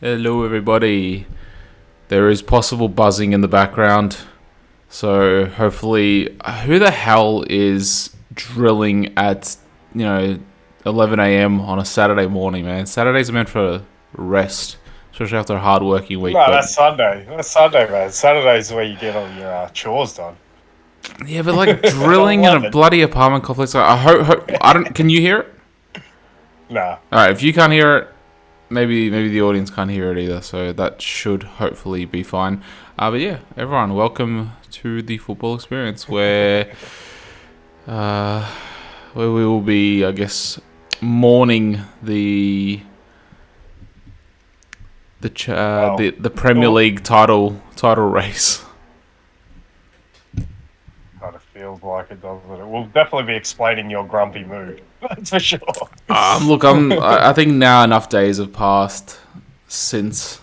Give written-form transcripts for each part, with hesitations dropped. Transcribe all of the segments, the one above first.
Hello, everybody. There is possible buzzing in the background, so hopefully, who the hell is drilling at 11 a.m. on a Saturday morning, man? Saturdays are meant for rest, especially after a hard working week. No, But that's Sunday. That's Sunday, man. Saturday's where you get all your chores done. yeah, but like At drilling in a 11. bloody apartment complex. I hope I don't. Can you hear it? Nah. All right, if you can't hear it, maybe the audience can't hear it either, so that should hopefully be fine. But yeah, everyone, welcome to the football experience, uh, where we will be, I guess, mourning Well, the Premier it League title race. kind of feels like it, doesn't it? We'll definitely be explaining your grumpy mood. That's for sure. Look, I think now enough days have passed since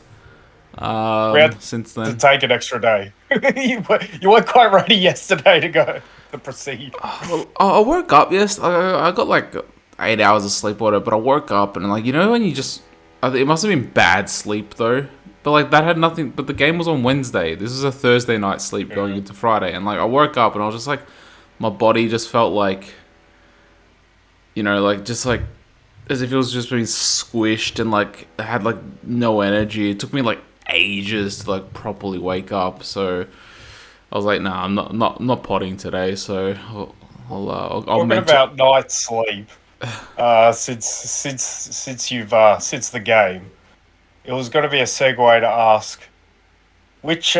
We had since to then. take an extra day. You weren't quite ready yesterday to go to proceed. Well, I woke up. Yes, I got like 8 hours of sleep or whatever. But I woke up and like when you just, it must have been bad sleep though. But like that had nothing. But the game was on Wednesday. This is a Thursday night sleep going into Friday, and like I woke up and I was just like, my body just felt like, like just like as if it was just being squished and like I had like no energy. It took me like ages to like properly wake up. So I was like, nah, I'm not potting today. So I'll Talking mention. about night sleep, since you've since the game, it was going to be a segue to ask which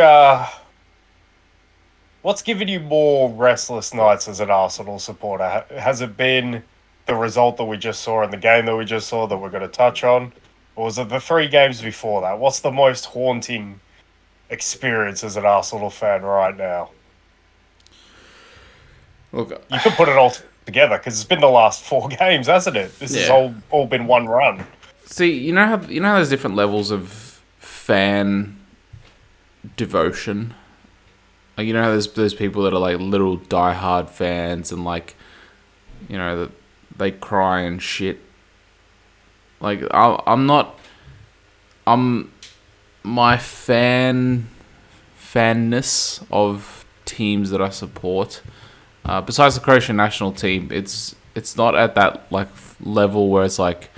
what's given you more restless nights as an Arsenal supporter? Has it been the result that we just saw in the game that we just saw that we're going to touch on? Or was it the three games before that? What's the most haunting experience as an Arsenal fan right now? Look, You could put it all together because it's been the last four games, hasn't it? This has yeah. all been one run. See, you know how there's different levels of fan devotion. Like how there's people that are like little diehard fans and like that they cry and shit. Like I'm not. I'm my fanness of teams that I support. Besides the Croatian national team, it's not at that like level where it's like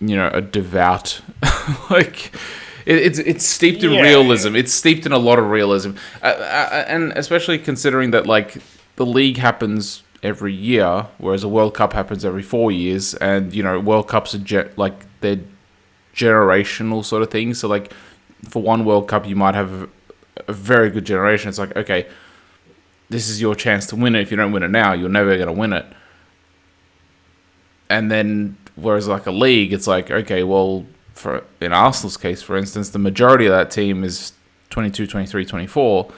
a devout like it's steeped in Yeah, yeah. realism. It's steeped in a lot of realism, and especially considering that like the league happens every year, whereas a World Cup happens every 4 years, and World Cups are like they're generational sort of things. So like for one World Cup, you might have a very good generation. It's like, okay, this is your chance to win it. If you don't win it now, you're never going to win it. And then, whereas like a league, it's like, okay, well, for in Arsenal's case, for instance, the majority of that team is 22, 23, 24.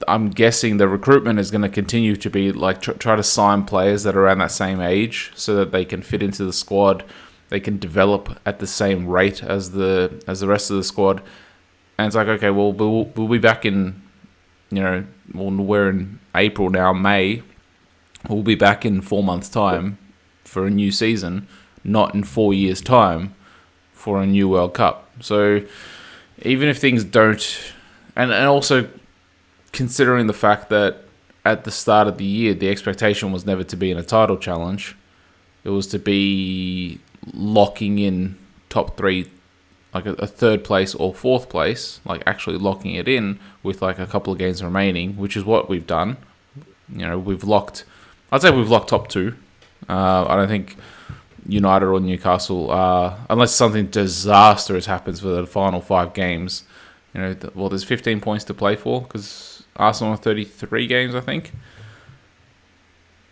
I'm guessing the recruitment is going to continue to be like try to sign players that are around that same age so that they can fit into the squad. They can develop at the same rate as the rest of the squad. And it's like, okay, well, we'll be back in, well, we're in April now, May. We'll be back in 4 months' time for a new season, not in 4 years' time for a new World Cup. So even if things don't, and also considering the fact that at the start of the year, the expectation was never to be in a title challenge. It was to be locking in top three, like a third place or fourth place, like actually locking it in with like a couple of games remaining, which is what we've done. I'd say we've locked top two. I don't think United or Newcastle, unless something disastrous happens for the final 5 games. There's 15 points to play for because Arsenal are 33 games, I think.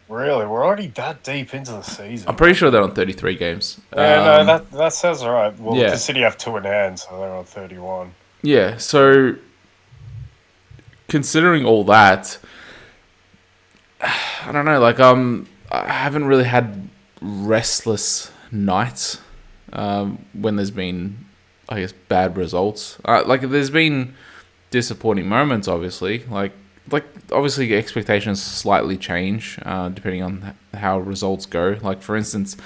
Really, we're already that deep into the I'm season. pretty sure they're on 33 games. Yeah, no, that sounds right. Well, Yeah, because City have two in hand, so they're on 31. yeah. So considering all that, I don't know. Like, I haven't really had restless nights when there's been, I guess, bad results. Like, there's been disappointing moments, obviously. Like obviously, expectations slightly change depending on how results go. Like, for instance,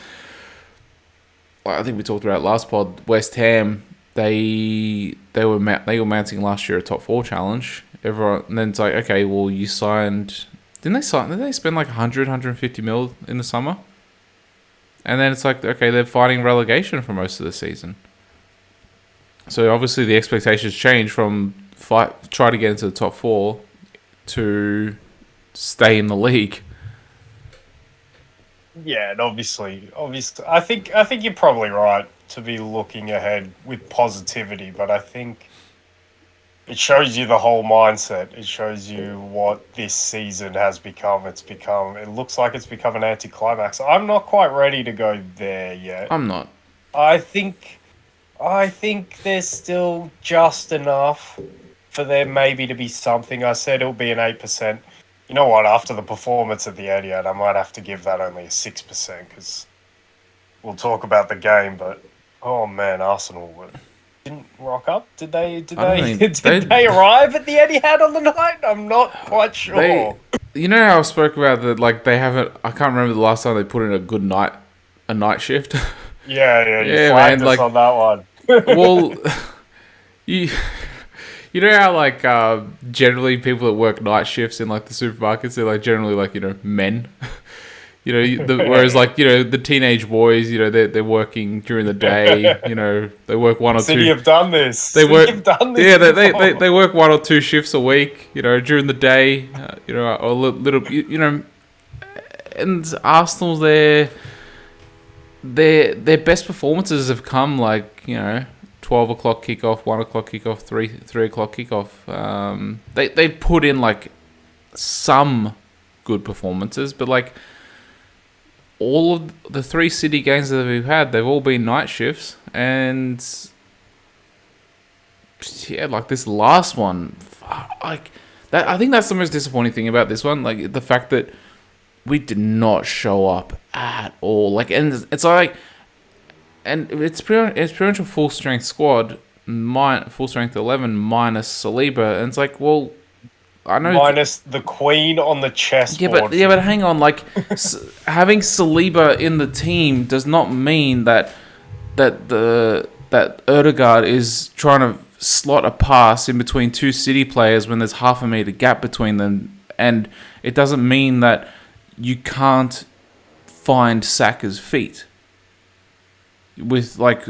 I think we talked about it last pod. West Ham, they were mounting last year a top four challenge. Everyone, and then it's like, okay, well, you signed. Didn't they sign? Didn't they spend like 150 mil in the summer? And then it's like, okay, they're fighting relegation for most of the season. So obviously the expectations change from try to get into the top four to stay in the league. Yeah, and obviously, I think you're probably right to be looking ahead with positivity, but I think it shows you the whole mindset. It shows you what this season has become. It looks like it's become an anticlimax. I'm not quite ready to go there yet. I'm not. I think I think there's still just enough for there maybe to be something. I said it'll be an 8%. You know what? After the performance at the Etihad, I might have to give that only a 6% because we'll talk about the game. But oh man, Arsenal didn't rock up. Did they? Did I don't they? think Did they arrive at the Etihad on the night? I'm not quite sure. You know how I spoke about that? Like they haven't. I can't remember the last time they put in a night shift. Yeah, you Yeah, flagged man, us like- on that one. Well, you you know how like generally people that work night shifts in like the supermarkets, they're like generally like men. Whereas like the teenage boys, they're working during the day. They work one or City two. have done this. They City work. have done this. Yeah, they before. they work 1 or 2 shifts a week. During the day. Or a little. And Arsenal's their best performances have come like 12 o'clock kickoff, 1 o'clock kickoff, 3 o'clock kickoff. They put in like some good performances, but like all of the 3 City games that we've had, they've all been night shifts, and yeah, like this last one, like that. I think that's the most disappointing thing about this one, like the fact that we did not show up at all. Like, and it's like, and it's pretty much a full strength squad, full strength 11 minus Saliba, and it's like, well, I know minus the Queen on the chessboard. but hang on, like having Saliba in the team does not mean that Erdegaard is trying to slot a pass in between 2 City players when there's half a meter gap between them, and it doesn't mean that you can't find Saka's feet. With like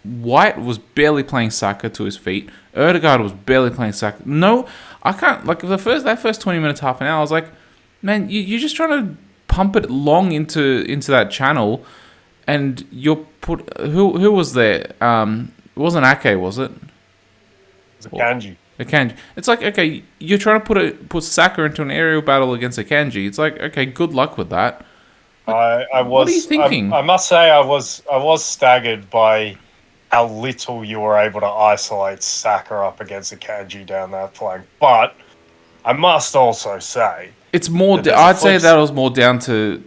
White was barely playing Saka to his feet. Erdegaard was barely playing Saka. No, I can't. Like that first 20 minutes, half an hour, I was like, man, you're just trying to pump it long into that channel, and you're who was there? It wasn't Ake, was it? It's a Kanji. Akanji. It's like, okay, you're trying to put Saka into an aerial battle against Akanji. It's like, okay, good luck with that. I was. What are you thinking? I must say, I was staggered by how little you were able to isolate Saka up against Akanji down that flank. But I must also say, it's more. I'd say that was more down to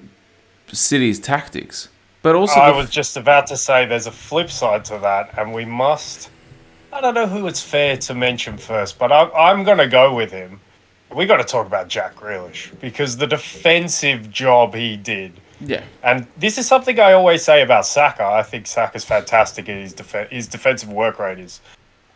City's tactics, but also I was just about to say there's a flip side to that, and we must. I don't know who it's fair to mention first, but I'm going to go with him. We got to talk about Jack Grealish because the defensive job he did. Yeah. And this is something I always say about Saka. I think Saka's fantastic and his defensive work rate is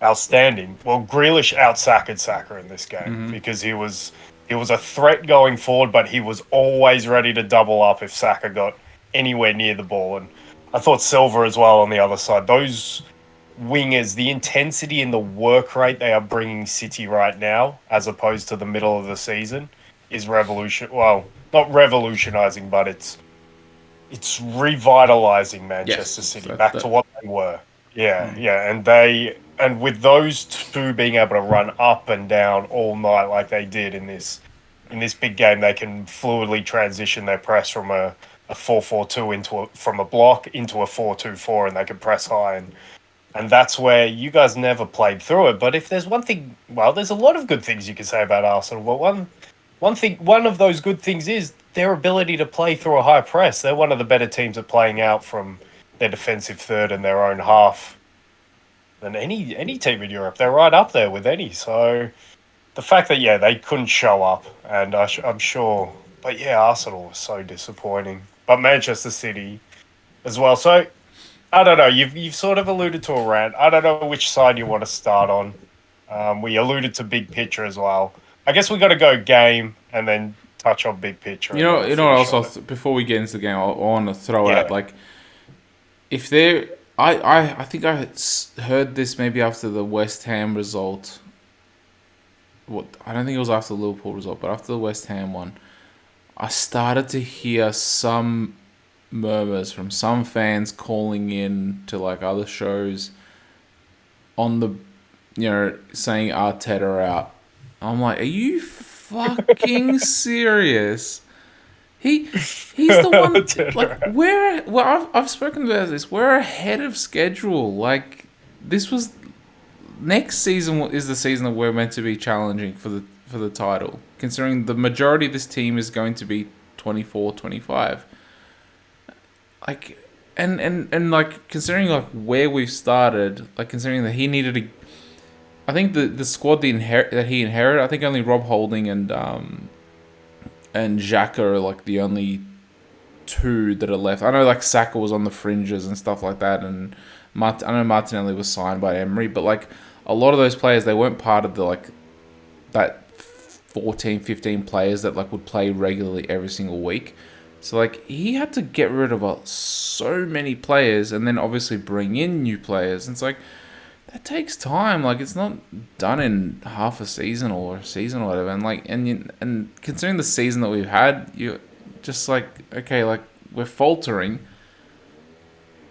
outstanding. Well, Grealish out-Saka'd Saka in this game because he was a threat going forward, but he was always ready to double up if Saka got anywhere near the ball. And I thought Silva as well on the other side. Those wingers, the intensity and the work rate they are bringing City right now, as opposed to the middle of the season, is well, not revolutionizing, but it's revitalizing Manchester City back to what they were. Yeah, and with those two being able to run up and down all night like they did in this big game, they can fluidly transition their press from a 4-4-2 from a block into a 4-2-4, and they can press high. And that's where you guys never played through it. But if there's one thing, well, there's a lot of good things you can say about Arsenal. But one of those good things is their ability to play through a high press. They're one of the better teams at playing out from their defensive third and their own half than any team in Europe. They're right up there with any. So the fact that, they couldn't show up, and I'm sure. But, Arsenal was so disappointing. But Manchester City, as well. So I don't know. You've sort of alluded to a rant. I don't know which side you want to start on. We alluded to big picture as well. I guess we got to go game and then touch on big picture, and then we'll You know what finish else? on it. Before we get into the game, I want to throw out Yeah, like if there, I think heard this maybe after the West Ham result. What I don't think it was after the Liverpool result, but after the West Ham one, I started to hear some murmurs from some fans calling in to like other shows on the, saying Arteta out. I'm like, are you fucking serious? He's the one. Like we're well, I've spoken about this. We're ahead of schedule. Like this was next season is the season that we're meant to be challenging for the title. Considering the majority of this team is going to be 24, 25. Like and like considering like where we've started, like considering that he needed to, I think the squad that he inherited, I think only Rob Holding and Xhaka are like the only two that are left. I know like Saka was on the fringes and stuff like that, and I know Martinelli was signed by Emery, but like a lot of those players, they weren't part of the like that 14, 15 players that like would play regularly every single week. So like he had to get rid of so many players and then obviously bring in new players. And it's like that takes time. Like it's not done in half a season or a season or whatever. And like and considering the season that we've had, you just like okay, like we're faltering,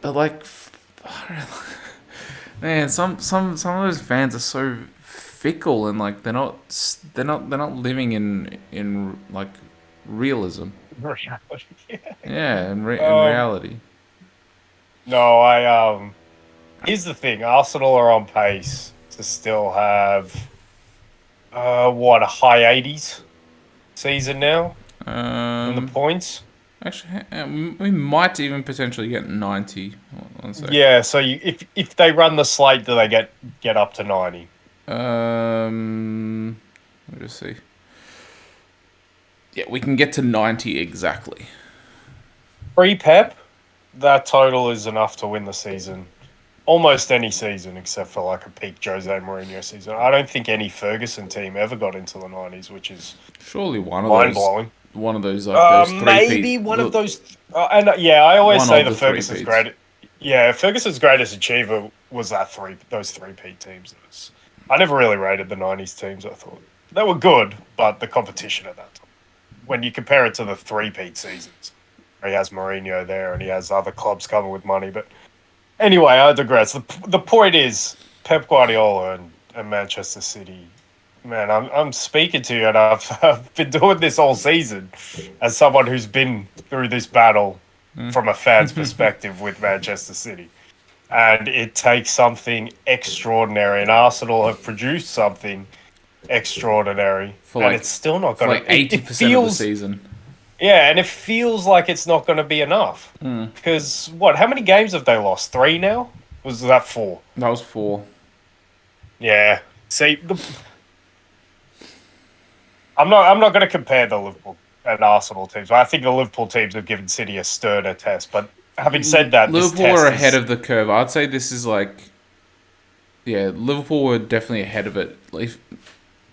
but like man, some of those fans are so fickle and like they're not living in like realism. reality. Yeah, in um, reality. no, I. Here's the thing: Arsenal are on pace to still have what, a high 80s season now in the Um, points. Actually, we might even potentially get 90. One sec. Yeah, so if they run the slate, do they get up to 90? Let me just see. Yeah, we can get to 90 exactly. Pre-Pep, that total is enough to win the season. Almost any season except for like a peak Jose Mourinho season. I don't think any Ferguson team ever got into the 90s, which is Surely mind blowing. one of those like those three Maybe peat, one of those. And yeah, I always one say of the the three Ferguson's peats. great. Yeah, Ferguson's greatest achiever was those three peat teams. I never really rated the '90s teams. I thought they were good, but the competition at that time, when you compare it to the three peat seasons, where he has Mourinho there and he has other clubs coming with money. But anyway, I digress. The point is Pep Guardiola and Manchester City. Man, I'm speaking to you, and I've been doing this all season as someone who's been through this battle from a fan's perspective with Manchester City. And it takes something extraordinary, and Arsenal have produced something extraordinary, For and like it's still not for going like to. It 80% of the feels, season. yeah, and it feels like it's not going to be enough. Because what? How many games have they lost? 3 now? Was that 4? That was 4. Yeah. See, I'm not going to compare the Liverpool and Arsenal teams. I think the Liverpool teams have given City a sterner test. But having said that, this Liverpool are test ahead is of the curve. I'd say this is like, yeah, Liverpool were definitely ahead of it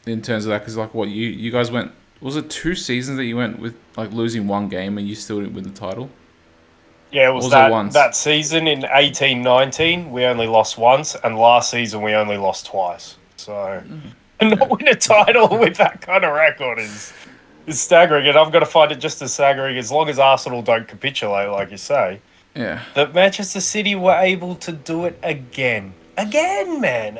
in terms of that. Because like, what you guys went, was it 2 seasons that you went with like losing one game and you still didn't win the title? yeah, it Or was was it that once? that season in 18-19 we only lost once, and last season we only lost twice. So Yeah, not win a title with that kind of record is staggering, and I'm going to find it just as staggering as long as Arsenal don't capitulate, like you say. yeah. That Manchester City were able to do it again. Again, man.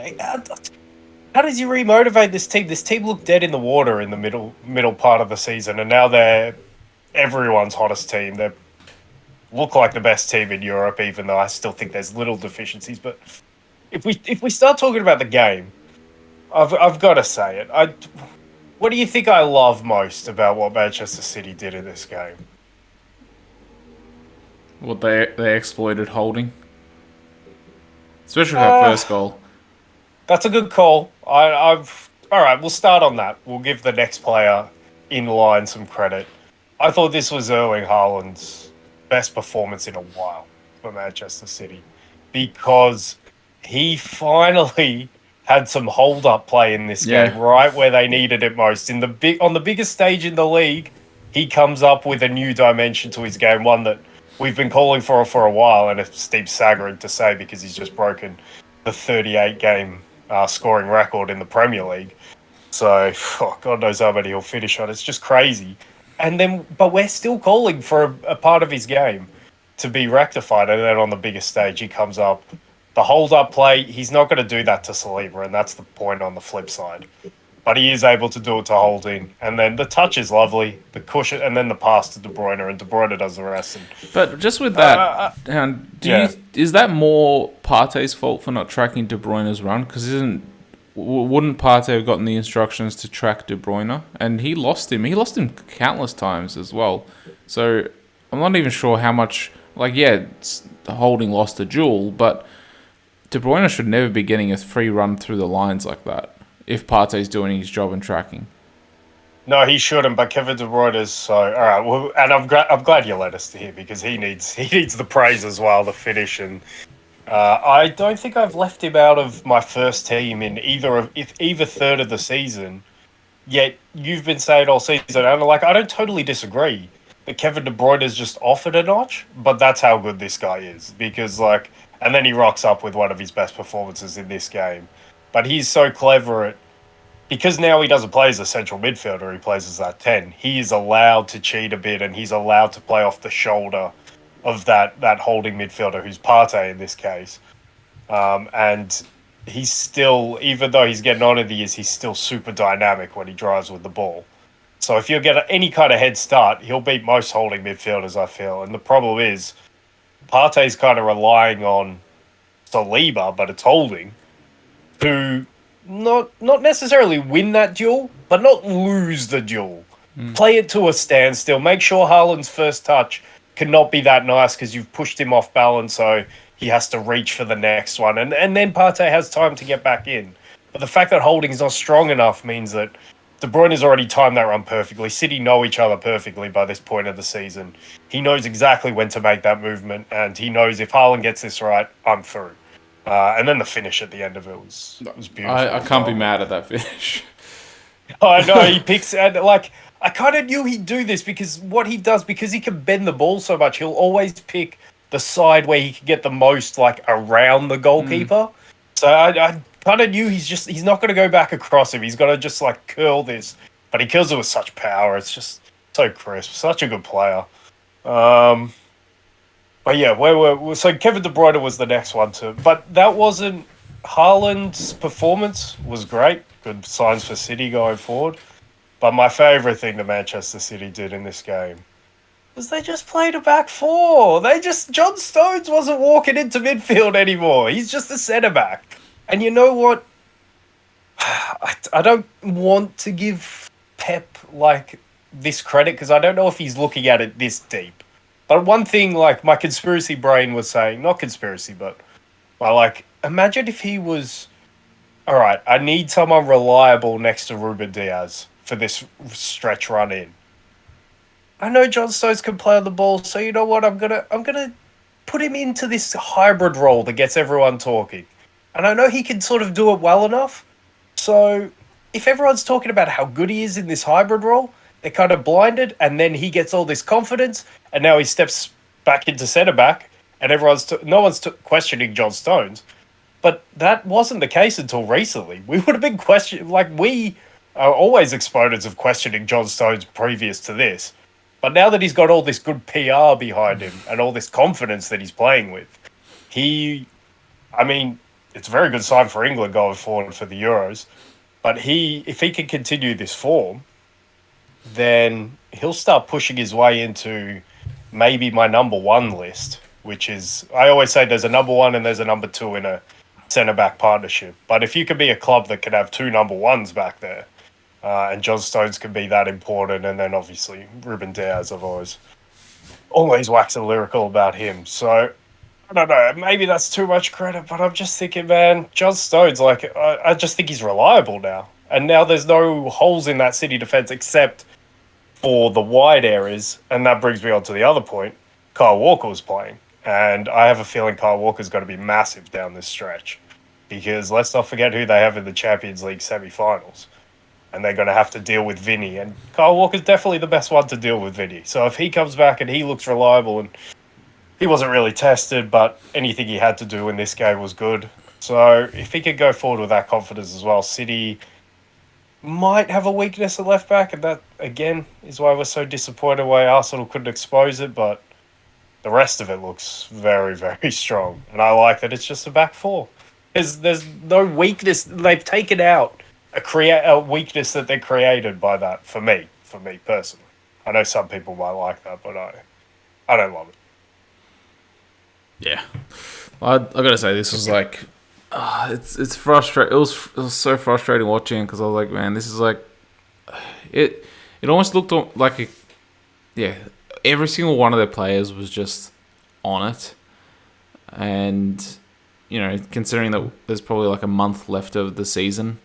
How does you remotivate this team? This team looked dead in the water in the middle part of the season, and now they're everyone's hottest team. They look like the best team in Europe, even though I still think there's little deficiencies. But if we start talking about the game, I've got to say it. What do you think I love most about what Manchester City did in this game? What they exploited holding, especially her Uh, first goal. That's a good call. I've all right. We'll start on that. We'll give the next player in line some credit. I thought this was Erling Haaland's best performance in a while. for Manchester City because he finally had some hold-up play in this Yeah. game, right where they needed it most. On the biggest stage in the league, he comes up with a new dimension to his game, one that we've been calling for a while, and it's Steve staggering to say because he's just broken the 38 game scoring record in the Premier League. So, God knows how many he'll finish on. It's just crazy. But we're still calling for a part of his game to be rectified. And then on the biggest stage, he comes up. The hold-up play, he's not going to do that to Saliba, and that's the point on the flip side. But he is able to do it to Holding. And then the touch is lovely, the cushion, and then the pass to De Bruyne, and De Bruyne does the rest. But just with that, is that more Partey's fault for not tracking De Bruyne's run? Because wouldn't Partey have gotten the instructions to track De Bruyne? And he lost him. He lost him countless times as well. So I'm not even sure how much. Holding lost a duel, but De Bruyne should never be getting a free run through the lines like that if Partey's doing his job and tracking. No, he shouldn't. But Kevin De Bruyne is so all right. Well, and I'm glad you led us to here because he needs the praise as well, the finish. And I don't think I've left him out of my first team in either third of the season. Yet you've been saying all season, and I don't totally disagree that Kevin De Bruyne has just offered a notch, but that's how good this guy is because and then he rocks up with one of his best performances in this game. But he's so clever because now he doesn't play as a central midfielder, he plays as that 10. He is allowed to cheat a bit and he's allowed to play off the shoulder of that holding midfielder who's Partey in this case. And he's still, even though he's getting on in the years, he's still super dynamic when he drives with the ball. So if you'll get any kind of head start, he'll beat most holding midfielders, I feel. And the problem is, Partey's kind of relying on Saliba, but it's Holding, to not necessarily win that duel, but not lose the duel. Play it to a standstill. Make sure Haaland's first touch cannot be that nice because you've pushed him off balance, so he has to reach for the next one. And then Partey has time to get back in. But the fact that Holding is not strong enough means that De Bruyne has already timed that run perfectly. City know each other perfectly by this point of the season. He knows exactly when to make that movement, and he knows if Haaland gets this right, I'm through. And then the finish at the end of it was beautiful. I can't be mad at that finish. I know, he picks... And I kind of knew he'd do this because what he does, because he can bend the ball so much, he'll always pick the side where he can get the most, around the goalkeeper. So I kind of knew he's not going to go back across him. He's got to just curl this, but he kills it with such power. It's just so crisp. Such a good player. But yeah, so Kevin De Bruyne was the next one too. But that wasn't Haaland's performance was great. Good signs for City going forward. But my favourite thing that Manchester City did in this game was they just played a back four. John Stones wasn't walking into midfield anymore. He's just a centre back. And you know what? I don't want to give Pep this credit because I don't know if he's looking at it this deep. But one thing my conspiracy brain was saying, not conspiracy, but imagine if he was, all right, I need someone reliable next to Ruben Diaz for this stretch run in. I know John Stones can play on the ball, so you know what? I'm gonna put him into this hybrid role that gets everyone talking. And I know he can sort of do it well enough. So if everyone's talking about how good he is in this hybrid role, they're kind of blinded, and then he gets all this confidence, and now he steps back into centre back, and no one's questioning John Stones. But that wasn't the case until recently. We would have been questioning, we are always exponents of questioning John Stones previous to this. But now that he's got all this good PR behind him and all this confidence that he's playing with, it's a very good sign for England going forward for the Euros. But if he can continue this form, then he'll start pushing his way into maybe my number one list, which is, I always say there's a number one and there's a number two in a centre-back partnership. But if you could be a club that can have two number ones back there, and John Stones can be that important, and then obviously Ruben Diaz, I've always waxed lyrical about him. So, I don't know, maybe that's too much credit, but I'm just thinking, man, John Stones, I just think he's reliable now. And now there's no holes in that City defence except for the wide areas, and that brings me on to the other point. Kyle Walker was playing, And I have a feeling Kyle Walker's going to be massive down this stretch. Because let's not forget who they have in the Champions League semi-finals. And they're going to have to deal with Vinny. And Kyle Walker's definitely the best one to deal with Vinny. So if he comes back and he looks reliable, and he wasn't really tested, but anything he had to do in this game was good. So if he could go forward with that confidence as well, City might have a weakness at left back, and that again is why we're so disappointed why Arsenal couldn't expose it. But the rest of it looks very, very strong, and I like that it's just a back four. There's no weakness. They've taken out a weakness that they created by that. For me personally, I know some people might like that, but I don't love it. Yeah, I gotta say this was like, it's frustrating. It was so frustrating watching because I was like, man, this is like, it almost looked like every single one of their players was just on it, and considering that there's probably like a month left of the season,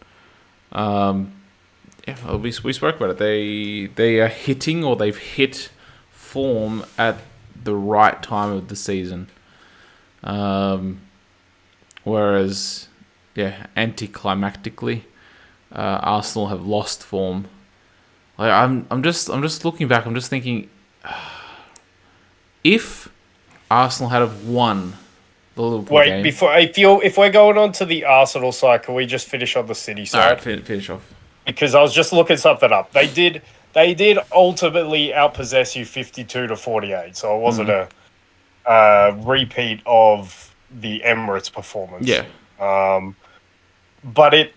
we spoke about it. They are hitting, or they've hit form at the right time of the season. Whereas, anticlimactically, Arsenal have lost form. Like I'm just looking back. I'm just thinking, if Arsenal had have won the Liverpool game. If we're going on to the Arsenal side, can we just finish on the City side? All right, finish off. Because I was just looking something up. They did ultimately outpossess you 52-48, so it wasn't a repeat of the Emirates performance. Yeah. But it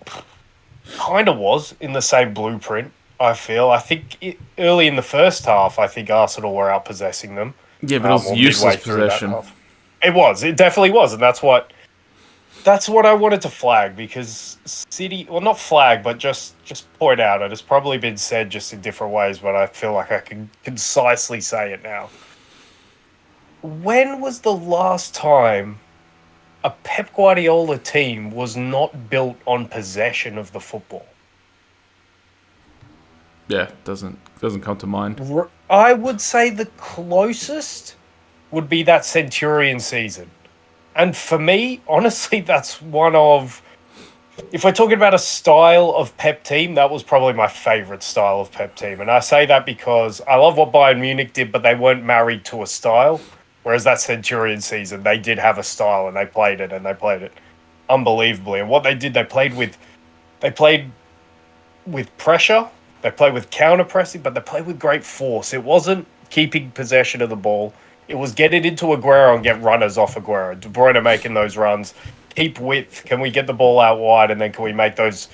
kind of was in the same blueprint, I feel. I think early in the first half, I think Arsenal were outpossessing them. Yeah, but it was useless possession. It definitely was, and that's what I wanted to flag, because City, well, not flag, but just point out. It has probably been said just in different ways, but I feel like I can concisely say it now. When was the last time a Pep Guardiola team was not built on possession of the football? Yeah, doesn't come to mind. I would say the closest would be that Centurion season. And for me, honestly, that's one of... If we're talking about a style of Pep team, that was probably my favourite style of Pep team. And I say that because I love what Bayern Munich did, but they weren't married to a style. Whereas that Centurion season, they did have a style, and they played it unbelievably. And what they did, they played with pressure, they played with counter-pressing, but they played with great force. It wasn't keeping possession of the ball. It was get it into Aguero and get runners off Aguero. De Bruyne making those runs. Keep width. Can we get the ball out wide, and then can we make those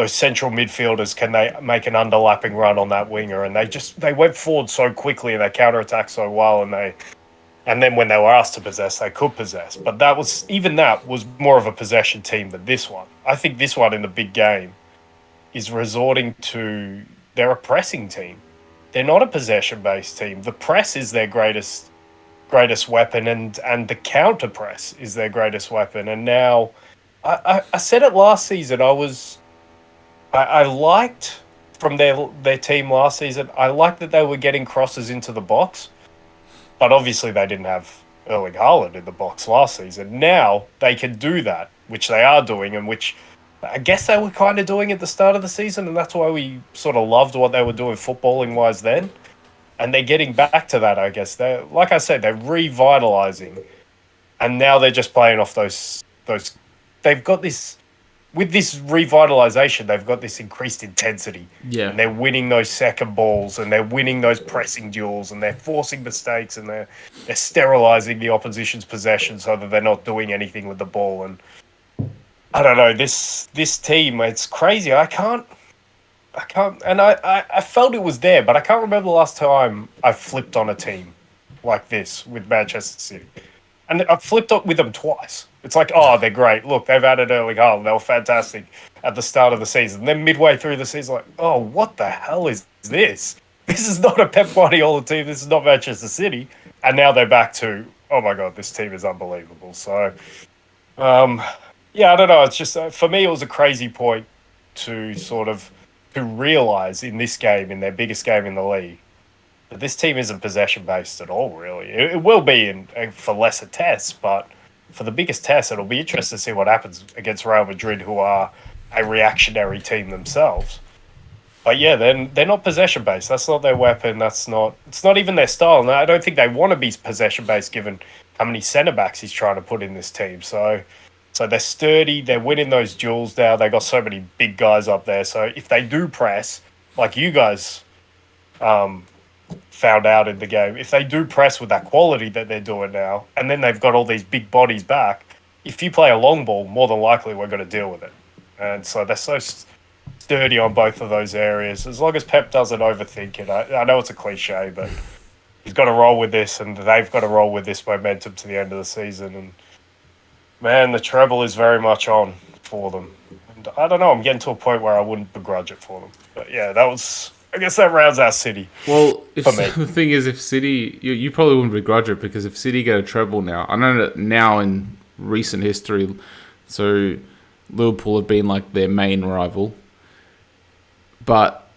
central midfielders, can they make an underlapping run on that winger? And they went forward so quickly, and they counter-attacked so well, and then when they were asked to possess, they could possess. But that was more of a possession team than this one. I think this one in the big game is resorting to... They're a pressing team. They're not a possession-based team. The press is their greatest weapon, and the counter press is their greatest weapon. And now, I said it last season. I liked from their team last season. I liked that they were getting crosses into the box, but obviously they didn't have Erling Haaland in the box last season. Now they can do that, which they are doing, and which I guess they were kind of doing at the start of the season, and that's why we sort of loved what they were doing footballing wise then. And they're getting back to that, I guess. Like I said, they're revitalizing, and now they're just playing off those. They've got this, with this revitalization, they've got this increased intensity. Yeah, and they're winning those second balls, and they're winning those pressing duels, and they're forcing mistakes, and they're sterilizing the opposition's possession so that they're not doing anything with the ball. And I don't know, this team, it's crazy. I can't, and I felt it was there, but I can't remember the last time I flipped on a team like this with Manchester City. And I've flipped up with them twice. It's like, oh, they're great. Look, they've added Erling Haaland. They were fantastic at the start of the season. Then midway through the season, like, oh, what the hell is this? This is not a Pep Guardiola team. This is not Manchester City. And now they're back to, oh my God, this team is unbelievable. So, yeah, I don't know. It's just, for me, it was a crazy point to realise in this game, in their biggest game in the league, But this team isn't possession based at all, really. It will be for lesser tests, but for the biggest test, it'll be interesting to see what happens against Real Madrid, who are a reactionary team themselves. But yeah, they're not possession based. That's not their weapon. It's not even their style. And I don't think they want to be possession based, given how many centre backs he's trying to put in this team. So they're sturdy. They're winning those duels now. They got so many big guys up there. So if they do press, like you guys found out in the game, if they do press with that quality that they're doing now, and then they've got all these big bodies back, if you play a long ball, more than likely we're going to deal with it. And so they're so sturdy on both of those areas. As long as Pep doesn't overthink it. I know it's a cliche, but he's got to roll with this, and they've got to roll with this momentum to the end of the season. And man, the treble is very much on for them. And I don't know, I'm getting to a point where I wouldn't begrudge it for them. But yeah, I guess that rounds out City. Well, the thing is, if City, you probably wouldn't begrudge it, because if City get a treble now, I know that now in recent history, so Liverpool have been like their main rival, but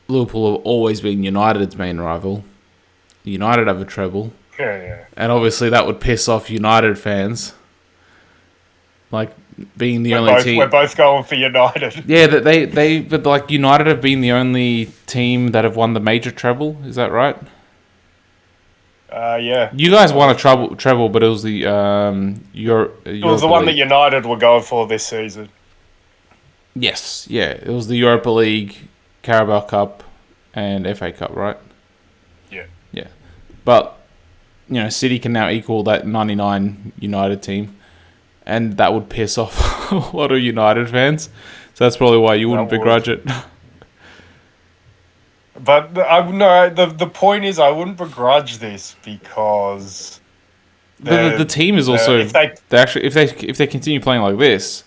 Liverpool have always been United's main rival. United have a treble. Yeah. And obviously that would piss off United fans. Like, being the only team. We're both going for United. Yeah, but like United have been the only team that have won the major treble. Is that right? Yeah. You guys won a treble, but it was the it was the one that United were going for this season. Yes, yeah, it was the Europa League, Carabao Cup, and FA Cup, right? Yeah. But City can now equal that '99 United team, and that would piss off a lot of United fans. So that's probably why you wouldn't begrudge it. But the point is, I wouldn't begrudge this because the team is also if they continue playing like this,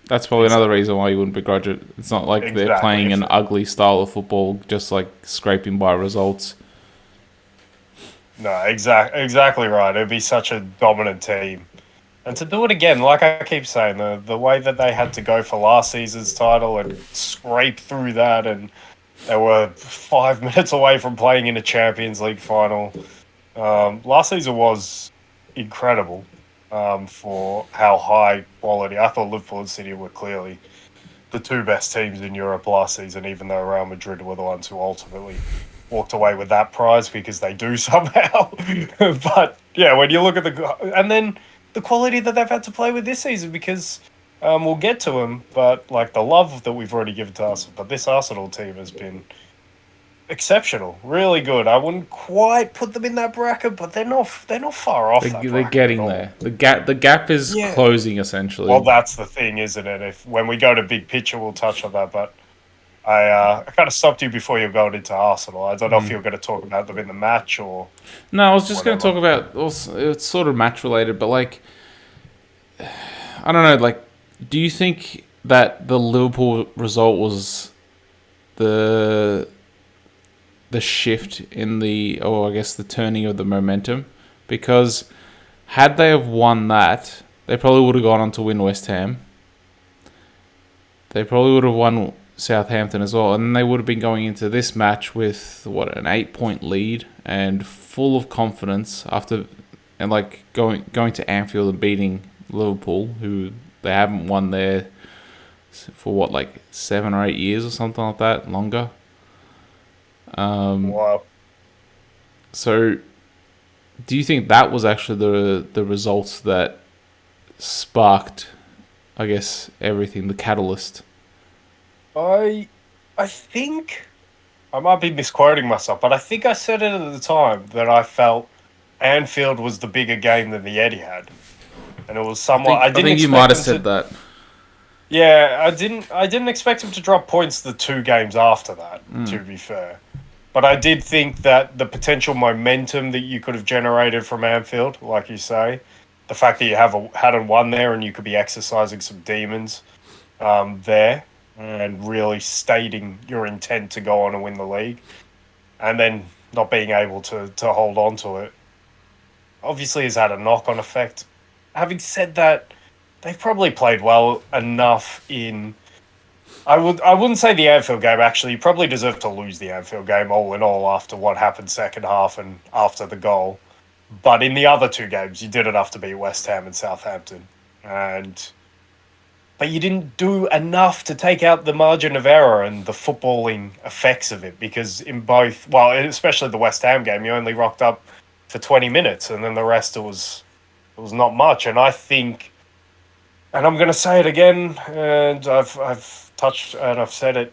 that's probably another reason why you wouldn't begrudge it. It's not like they're playing an ugly style of football, just like scraping by results. No, exactly right. It'd be such a dominant team. And to do it again, like I keep saying, the way that they had to go for last season's title and scrape through that, and they were 5 minutes away from playing in a Champions League final. Last season was incredible for how high quality. I thought Liverpool and City were clearly the two best teams in Europe last season, even though Real Madrid were the ones who ultimately walked away with that prize, because they do somehow. But yeah, when you look at and then the quality that they've had to play with this season, because we'll get to them, but like the love that we've already given to us, but this Arsenal team has been exceptional, really good. I wouldn't quite put them in that bracket, but they're not far off. They're getting there. The gap is closing essentially. Well, that's the thing, isn't it? If when we go to big picture, we'll touch on that. But I kind of stopped you before you were going into Arsenal. I don't know if you were going to talk about them in the match or. No, I was just going to talk about. Also, it's sort of match related, but like, I don't know. Like, do you think that the Liverpool result was the shift in the turning of the momentum? Because had they have won that, they probably would have gone on to win West Ham. They probably would have won Southampton as well, and then they would have been going into this match with an 8-point lead and full of confidence and going to Anfield and beating Liverpool, who they haven't won there for 7 or 8 years or something like that, longer. Wow. So, do you think that was actually the results that sparked, I guess, everything, the catalyst? I think I might be misquoting myself, but I think I said it at the time that I felt Anfield was the bigger game than the Etihad, and it was somewhat. I think you might have said that. Yeah, I didn't expect him to drop points the 2 games after that. To be fair, but I did think that the potential momentum that you could have generated from Anfield, like you say, the fact that you hadn't won there and you could be exercising some demons there, and really stating your intent to go on and win the league, and then not being able to hold on to it, obviously has had a knock-on effect. Having said that, they've probably played well enough in I wouldn't say the Anfield game, actually. You probably deserve to lose the Anfield game all in all after what happened second half and after the goal. But in the other two games, you did enough to beat West Ham and Southampton. But you didn't do enough to take out the margin of error and the footballing effects of it, because in both, well, especially the West Ham game, you only rocked up for 20 minutes and then the rest it was not much. And I think, and I'm going to say it again, and I've touched and I've said it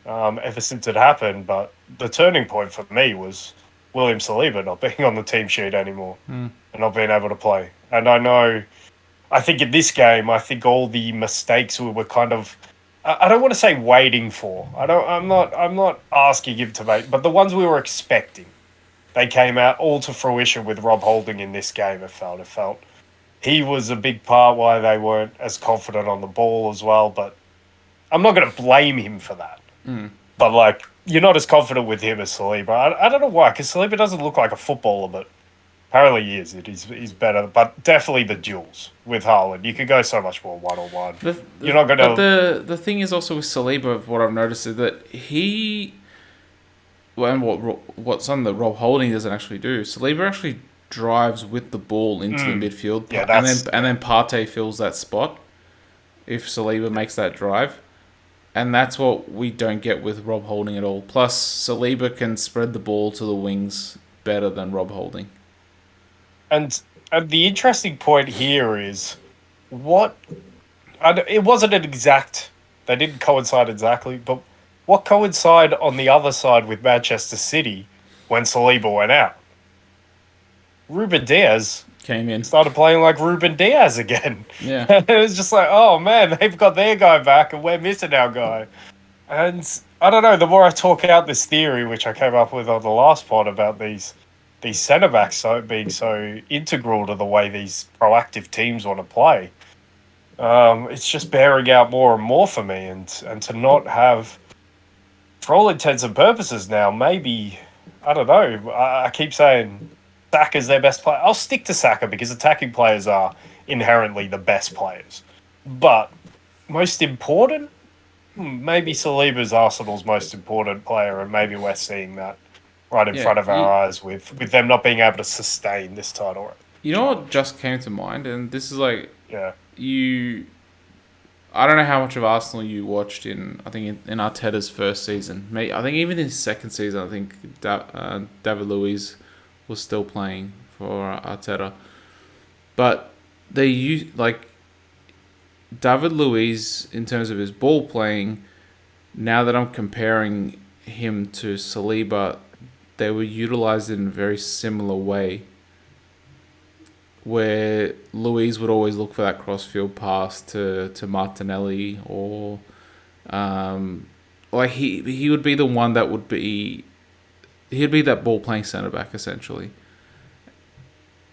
ever since it happened, but the turning point for me was William Saliba not being on the team sheet anymore and not being able to play. And I think in this game, I think all the mistakes we were kind of, I don't want to say waiting for. I'm not asking him to make, but the ones we were expecting, they came out all to fruition with Rob Holding in this game. It felt he was a big part why they weren't as confident on the ball as well. But I'm not going to blame him for that. But like, you're not as confident with him as Saliba. I don't know why, because Saliba doesn't look like a footballer, but apparently he is. He's better, but definitely the duels with Haaland. You could go so much more one-on-one. You're not going to. But the thing is also with Saliba, what I've noticed is that and what something that Rob Holding doesn't actually do. Saliba actually drives with the ball into the midfield, Yeah, and then Partey fills that spot if Saliba makes that drive. And that's what we don't get with Rob Holding at all. Plus, Saliba can spread the ball to the wings better than Rob Holding. And the interesting point here is it wasn't an exact, they didn't coincide exactly, but what coincided on the other side with Manchester City when Saliba went out? Ruben Diaz Came in. started playing like Ruben Diaz again. Yeah. And it was just like, oh man, they've got their guy back and we're missing our guy. And I don't know, the more I talk out this theory, which I came up with on the last pod about these centre backs being so integral to the way these proactive teams want to play, it's just bearing out more and more for me. And to not have, for all intents and purposes now, maybe, I don't know, I keep saying Saka's their best player. I'll stick to Saka because attacking players are inherently the best players. But most important, maybe Saliba's Arsenal's most important player, and maybe we're seeing that right in front of our eyes with them not being able to sustain this title. You know what just came to mind, and this is like, Yeah. I don't know how much of Arsenal you watched in Arteta's first season. I think even in his second season, I think David Luiz was still playing for Arteta. But they use, like, David Luiz, in terms of his ball playing, now that I'm comparing him to Saliba, they were utilised in a very similar way, where Luiz would always look for that cross-field pass to Martinelli, or like he would be the one that would be, he'd be that ball-playing centre-back, essentially.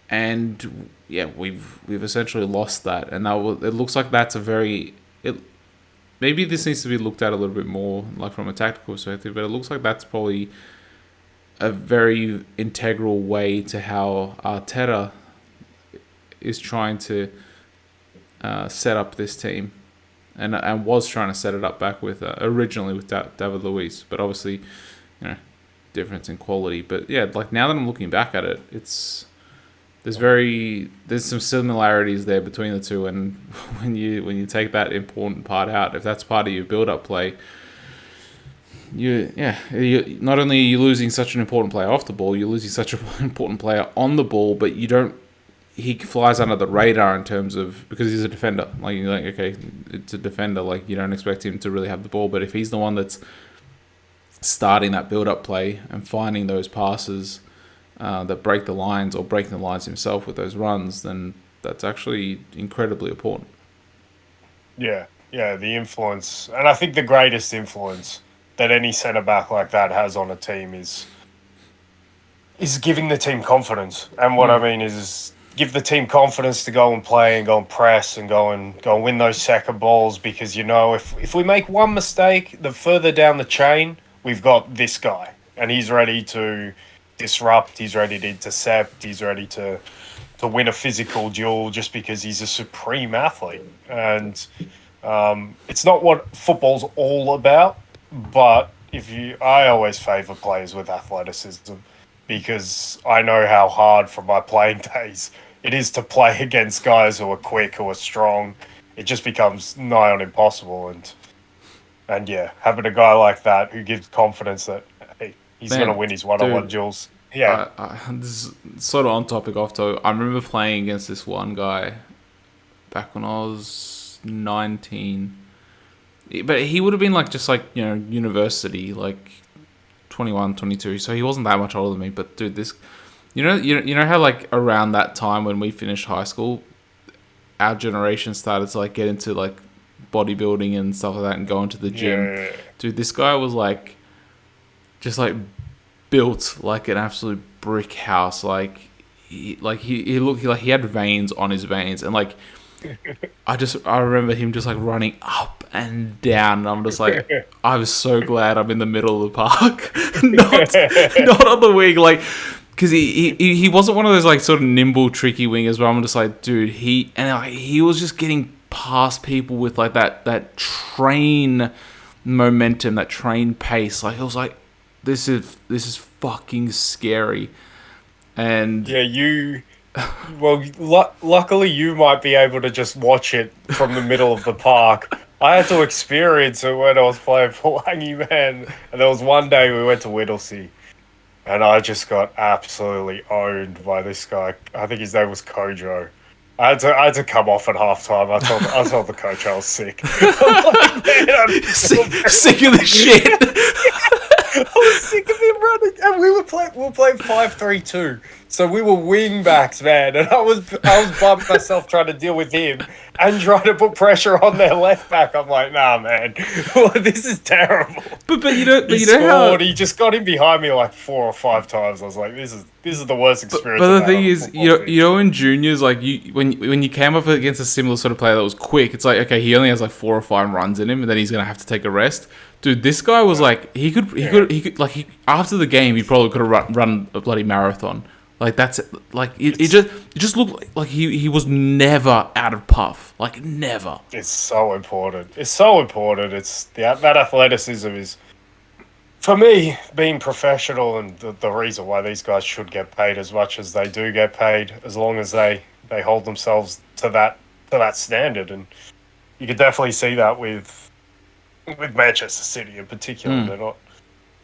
And yeah, we've essentially lost that, and it looks like that's maybe this needs to be looked at a little bit more, like from a tactical perspective, but it looks like that's probably a very integral way to how Arteta is trying to set up this team, and was trying to set it up back with originally with David Luiz, but obviously, difference in quality. But yeah, like, now that I'm looking back at it, there's some similarities there between the two, and when you take that important part out, if that's part of your build-up play, you not only are you losing such an important player off the ball, you're losing such an important player on the ball, but he flies under the radar in terms of, because he's a defender. Like, you're like, okay, it's a defender, like, you don't expect him to really have the ball, but if he's the one that's starting that build-up play and finding those passes that break the lines, or breaking the lines himself with those runs, then that's actually incredibly important. Yeah, the influence. And I think the greatest influence that any centre-back like that has on a team is giving the team confidence. And what I mean is give the team confidence to go and play and go and press and go and win those second balls, because, if we make one mistake, the further down the chain, we've got this guy, and he's ready to disrupt, he's ready to intercept, he's ready to win a physical duel, just because he's a supreme athlete. And It's not what football's all about, but I always favour players with athleticism because I know how hard from my playing days it is to play against guys who are quick, who are strong. It just becomes nigh on impossible, and yeah, having a guy like that who gives confidence that hey, he's going to Man, win his one-on-one dude, duels. Yeah, this is sort of on topic off though. I remember playing against this one guy back when I was 19. But he would have been like just like, university, like 21, 22. So he wasn't that much older than me. But dude, this, you know how like around that time when we finished high school, our generation started to like get into like bodybuilding and stuff like that and go into the gym. yeah. Dude, this guy was like just like built like an absolute brick house. Like he looked like he had veins on his veins, and like I remember him just like running up and down, and I'm just like, I was so glad I'm in the middle of the park, not on the wing, like, because he wasn't one of those like sort of nimble, tricky wingers where I'm just like, dude, he was just getting past people with like that train momentum, that train pace. Like it was like, this is fucking scary, and Yeah, well, luckily you might be able to just watch it from the middle of the park. I had to experience it when I was playing for Wangy Man. And there was one day we went to Whittlesea, and I just got absolutely owned by this guy. I think his name was Kojo. I had to come off at halftime. I told the coach I was sick. I'm like, man, sick of the shit. I was sick of him running, and we were playing 5-3-2. So we were wing backs, man, and I was bumming myself trying to deal with him and trying to put pressure on their left back. I'm like, nah, man, this is terrible. But He just got in behind me like 4 or 5 times. I was like, this is the worst experience. But I've the had thing on a is, football pitch. in juniors, like when you came up against a similar sort of player that was quick, it's like, okay, he only has like 4 or 5 runs in him, and then he's gonna have to take a rest. Dude, this guy was like, he could after the game, he probably could have run a bloody marathon. Like that's like it just looked like he was never out of puff, like never. It's so important. It's so important. That athleticism is, for me, being professional, and the reason why these guys should get paid as much as they do get paid, as long as they hold themselves to that standard. And you could definitely see that with Manchester City in particular.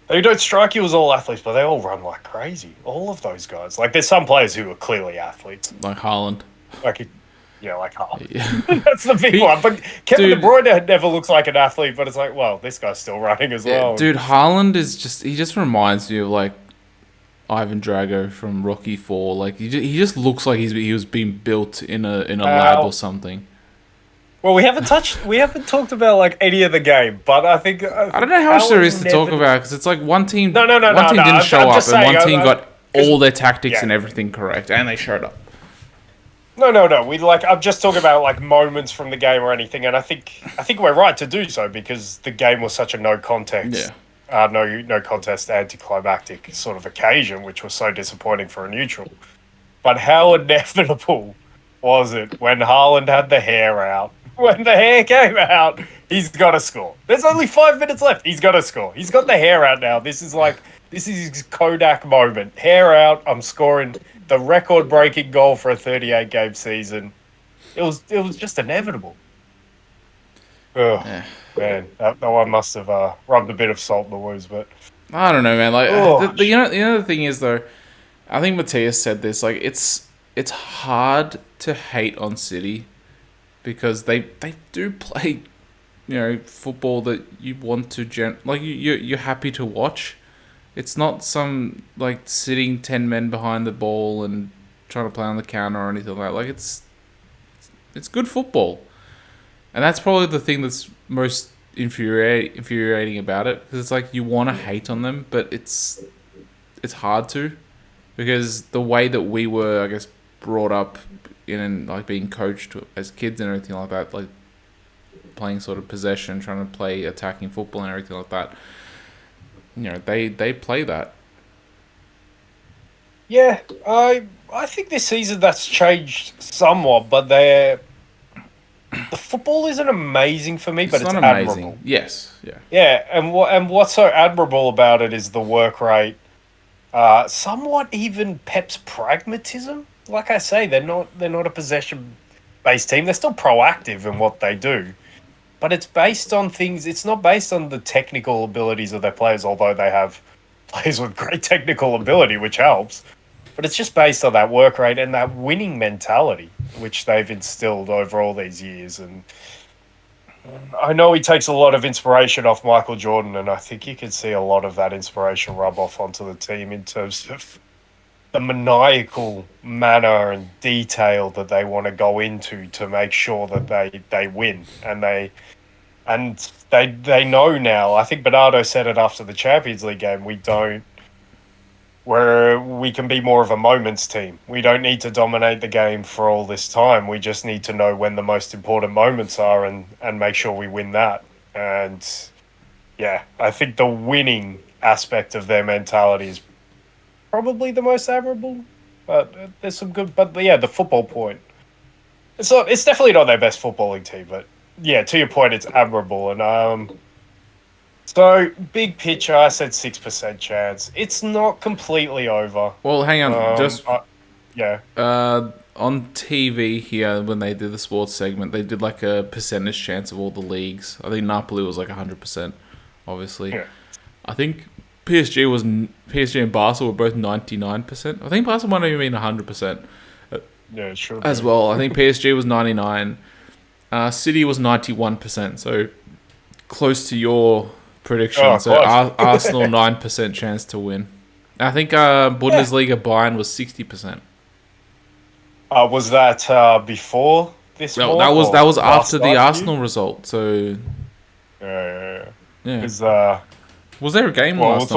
They don't strike you as all athletes, but they all run like crazy. All of those guys. Like, there's some players who are clearly athletes. Like Haaland. Like Haaland. Yeah. That's the big one. But Kevin De Bruyne never looks like an athlete, but it's like, well, this guy's still running as well. Dude, Haaland he just reminds me of like Ivan Drago from Rocky 4. Like he just looks like he was being built in a lab or something. Well, we haven't talked about like any of the game, but I think I don't know how much there is to talk about, because it's like one team No, didn't show up, and one team got all their tactics and yeah. everything correct, and they showed up. No. I'm just talking about like moments from the game or anything, and I think we're right to do so because the game was such a no contest, no contest, anticlimactic sort of occasion, which was so disappointing for a neutral. But how inevitable was it when Haaland had the hair out? When the hair came out, he's got to score. There's only 5 minutes left. He's got to score. He's got the hair out now. This is his Kodak moment. Hair out. I'm scoring the record-breaking goal for a 38-game season. It was just inevitable. Oh, man, that one must have rubbed a bit of salt in the wounds, but I don't know, man. Like the thing is though, I think Matthias said this. Like it's hard to hate on City because they do play, football that you want to you're happy to watch. It's not some like sitting 10 men behind the ball and trying to play on the counter or anything like that. Like it's good football, and that's probably the thing that's most infuriating about it, because it's like you want to hate on them, but it's hard to, because the way that we were, I guess, brought up in and like being coached as kids and everything like that, like playing sort of possession, trying to play attacking football and everything like that. They play that. yeah, I think this season that's changed somewhat, but the football isn't amazing for me, but It's it's not admirable. amazing. Yes, yeah. Yeah, and what's so admirable about it is the work rate. Somewhat even Pep's pragmatism. Like I say, they're not a possession based team. They're still proactive in what they do, but it's based on things. It's not based on the technical abilities of their players, although they have players with great technical ability, which helps. But it's just based on that work rate and that winning mentality, which they've instilled over all these years. And I know he takes a lot of inspiration off Michael Jordan, and I think you can see a lot of that inspiration rub off onto the team in terms of the maniacal manner and detail that they want to go into to make sure that they win, and they know now. I think Bernardo said it after the Champions League game. Where we can be more of a moments team. We don't need to dominate the game for all this time. We just need to know when the most important moments are and make sure we win that. And yeah, I think the winning aspect of their mentality is probably the most admirable. But there's some good. But yeah, the football point. It's not. It's definitely not their best footballing team. But yeah, to your point, it's admirable. And so big picture, I said 6% chance. It's not completely over. Well, hang on. Just Yeah. on TV here, when they did the sports segment, they did like a percentage chance of all the leagues. I think Napoli was like 100%, obviously. Yeah. I think PSG and Barca were both 99%. I think Barca might have even been 100%. Yeah, sure. As well. I think PSG was 99. City was 91%. So close to your prediction. Oh, so Arsenal 9% chance to win. I think Bundesliga Bayern was 60%. Was that before this? Well, one, that was or after last the night? Arsenal result. So Yeah. yeah, 'Cause, was there a game well, last night?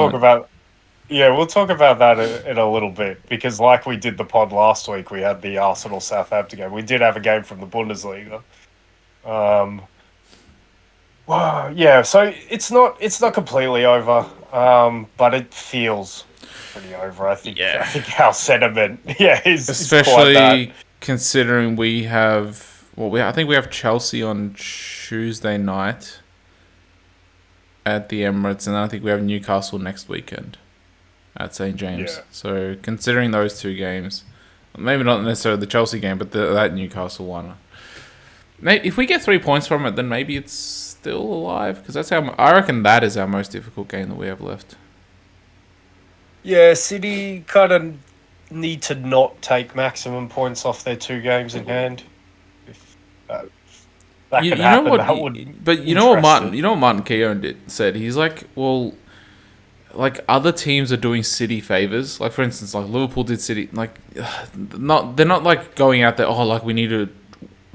we'll talk about that in a little bit because, like we did the pod last week, we had the Arsenal Southampton game. We did have a game from the Bundesliga. Wow, yeah. So it's not completely over, but it feels pretty over. I think. Yeah. I think our sentiment, is quite Especially that. considering we have I think we have Chelsea on Tuesday night at the Emirates, and then I think we have Newcastle next weekend at St James. Yeah. So considering those two games, maybe not necessarily the Chelsea game, but that Newcastle one. Maybe if we get 3 points from it, then maybe it's still alive, because I reckon that is our most difficult game that we have left. Yeah, City kind of need to not take maximum points off their 2 games in hand. If that could You know happen, what? that would. But you know what Martin Keown said. He's like, well, like other teams are doing City favors. Like for instance, like Liverpool did City. Like, they're not like going out there. Oh, like we need to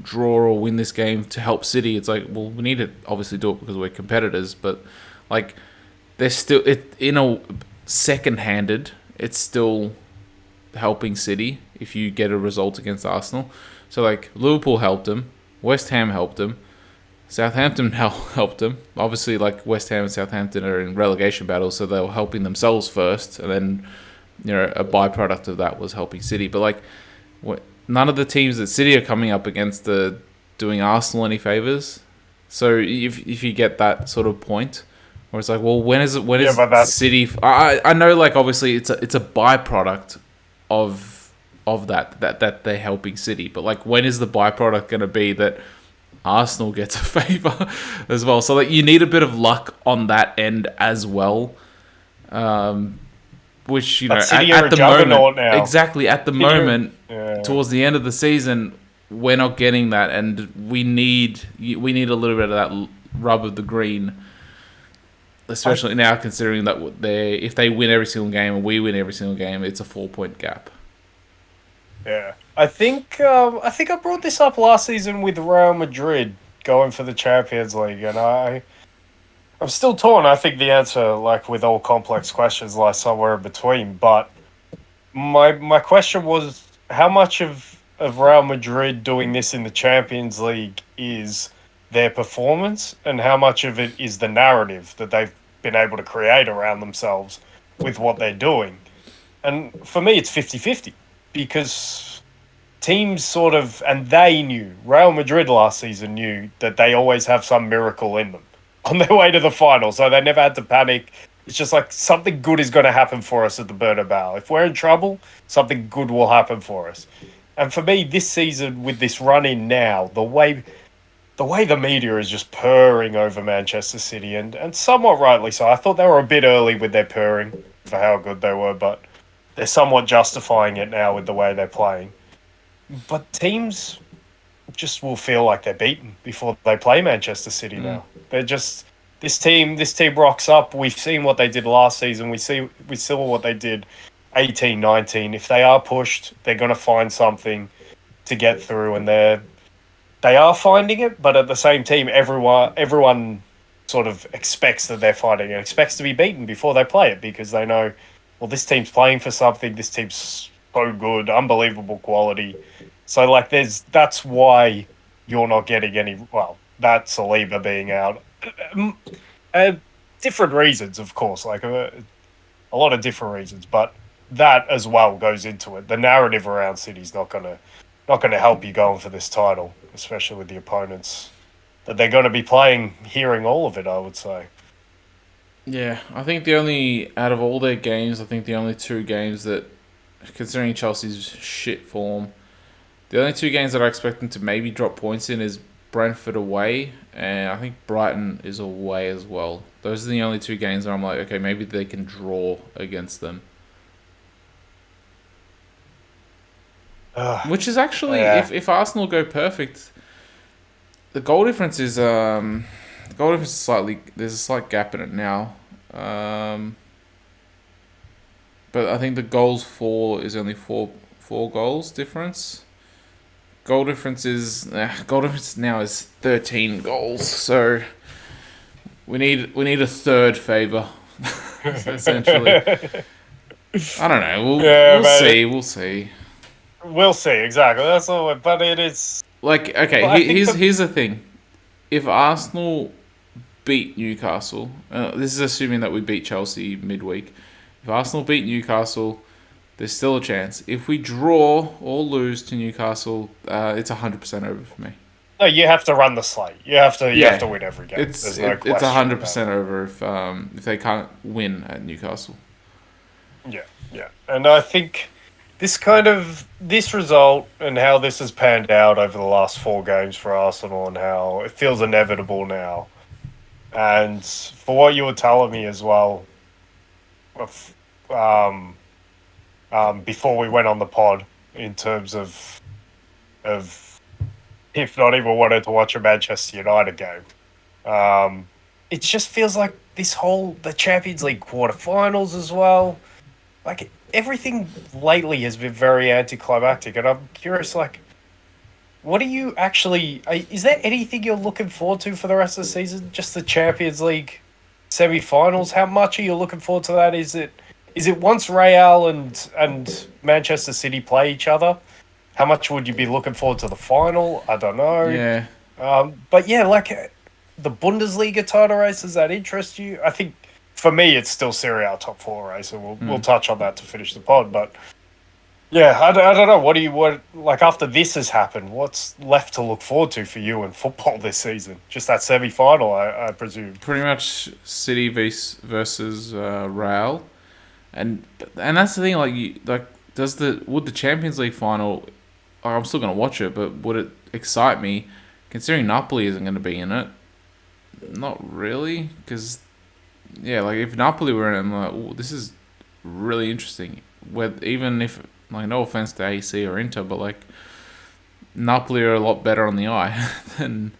draw or win this game to help City. It's like, well, we need to obviously do it because we're competitors. But like, they're still second-handed. It's still helping City if you get a result against Arsenal. So like Liverpool helped them. West Ham helped them. Southampton helped them. Obviously, like West Ham and Southampton are in relegation battles, so they were helping themselves first, and then a byproduct of that was helping City. But like, none of the teams that City are coming up against are doing Arsenal any favors. So if you get that sort of point, where it's like, well, when is City? I know, like obviously it's a byproduct of that they're helping City, but like when is the byproduct going to be that Arsenal gets a favour as well? So like you need a bit of luck on that end as well, which at the moment now. Exactly at the moment towards the end of the season we're not getting that, and we need a little bit of that rub of the green. Especially now, considering that if they win every single game and we win every single game, it's a 4-point gap. Yeah, I think I brought this up last season with Real Madrid going for the Champions League, and I'm still torn. I think the answer, like with all complex questions, lies somewhere in between. But my question was, how much of Real Madrid doing this in the Champions League is their performance, and how much of it is the narrative that they've been able to create around themselves with what they're doing? And for me, it's 50-50, because teams sort of, and they knew, Real Madrid last season knew that they always have some miracle in them on their way to the final. So they never had to panic. It's just like something good is going to happen for us at the Bernabeu. If we're in trouble, something good will happen for us. And for me, this season with this run in now, the way the media is just purring over Manchester City, and somewhat rightly so. I thought they were a bit early with their purring for how good they were, but they're somewhat justifying it now with the way they're playing. But teams just will feel like they're beaten before they play Manchester City now. They're just this team rocks up. We've seen what they did last season. We saw what they did 18, 19. If they are pushed, they're going to find something to get through, and they are finding it, but at the same time, everyone sort of expects that they're fighting and expects to be beaten before they play it because they know, well, this team's playing for something. This team's so good, unbelievable quality. So like, that's why you're not getting any. Well, that's Saliba being out. Different reasons, of course, like a lot of different reasons, but that as well goes into it. The narrative around City's not gonna help you going for this title, especially with the opponents that they're going to be playing, hearing all of it, I would say. Yeah, I think out of all their games, I think the only two games that, considering Chelsea's shit form, the only two games that I expect them to maybe drop points in is Brentford away, and I think Brighton is away as well. Those are the only two games where I'm like, okay, maybe they can draw against them. Which is actually, Yeah. if Arsenal go perfect, the goal difference is slightly, there's a slight gap in it now. But I think the goals for is only four goals difference. Goal difference now is 13 goals. So we need a third favour, essentially. I don't know. We'll see. We'll see, exactly. That's all. But it is Like, okay, well, here's the thing. If Arsenal beat Newcastle, this is assuming that we beat Chelsea midweek. If Arsenal beat Newcastle, there's still a chance. If we draw or lose to Newcastle, it's 100% over for me. No, you have to run the slate. You have to win every game. There's no question. It's 100% over if they can't win at Newcastle. Yeah, and I think this result and how this has panned out over the last 4 games for Arsenal and how it feels inevitable now. And for what you were telling me as well, before we went on the pod, in terms of if not even wanted to watch a Manchester United game, it just feels like the Champions League quarterfinals as well. Like, everything lately has been very anticlimactic, and I'm curious, like, what are you actually... Is there anything you're looking forward to for the rest of the season? Just the Champions League semi-finals? How much are you looking forward to that? Is it once Real and Manchester City play each other, how much would you be looking forward to the final? I don't know. Yeah. But yeah, like, the Bundesliga title race, does that interest you? I think... For me, it's still Serie A top 4 race, and we'll touch on that to finish the pod. But yeah, I don't know. What like after this has happened? What's left to look forward to for you in football this season? Just that semi-final, I presume. Pretty much City versus Real, and that's the thing. Would the Champions League final? I'm still gonna watch it, but would it excite me? Considering Napoli isn't going to be in it, not really, because. Yeah, like if Napoli were in it, I'm like, oh, this is really interesting. Even if, like, no offense to AC or Inter, but like Napoli are a lot better on the eye than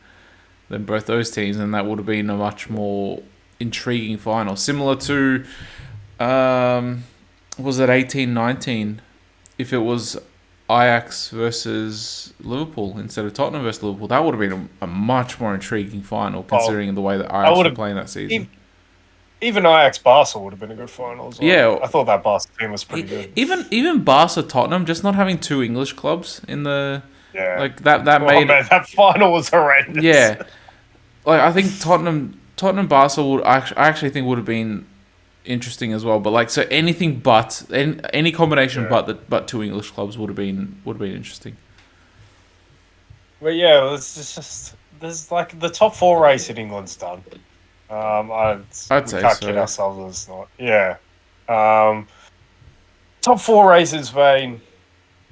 both those teams, and that would have been a much more intriguing final. Similar to, was it 18-19? If it was Ajax versus Liverpool instead of Tottenham versus Liverpool, that would have been a much more intriguing final, considering the way that Ajax were playing that season. Even Ajax Barca would have been a good final as well. Yeah, I thought that Barca team was pretty good. Even Barca Tottenham, just not having 2 English clubs in the like that made man, that final was horrendous. Yeah, like I think Tottenham Barca I actually think would have been interesting as well. But like, so anything but any combination but 2 English clubs would have been interesting. But yeah, it's just there's like the top four race in England's done. I'd We say can't kid so. ourselves that it's not. Yeah. Um, top four race in Spain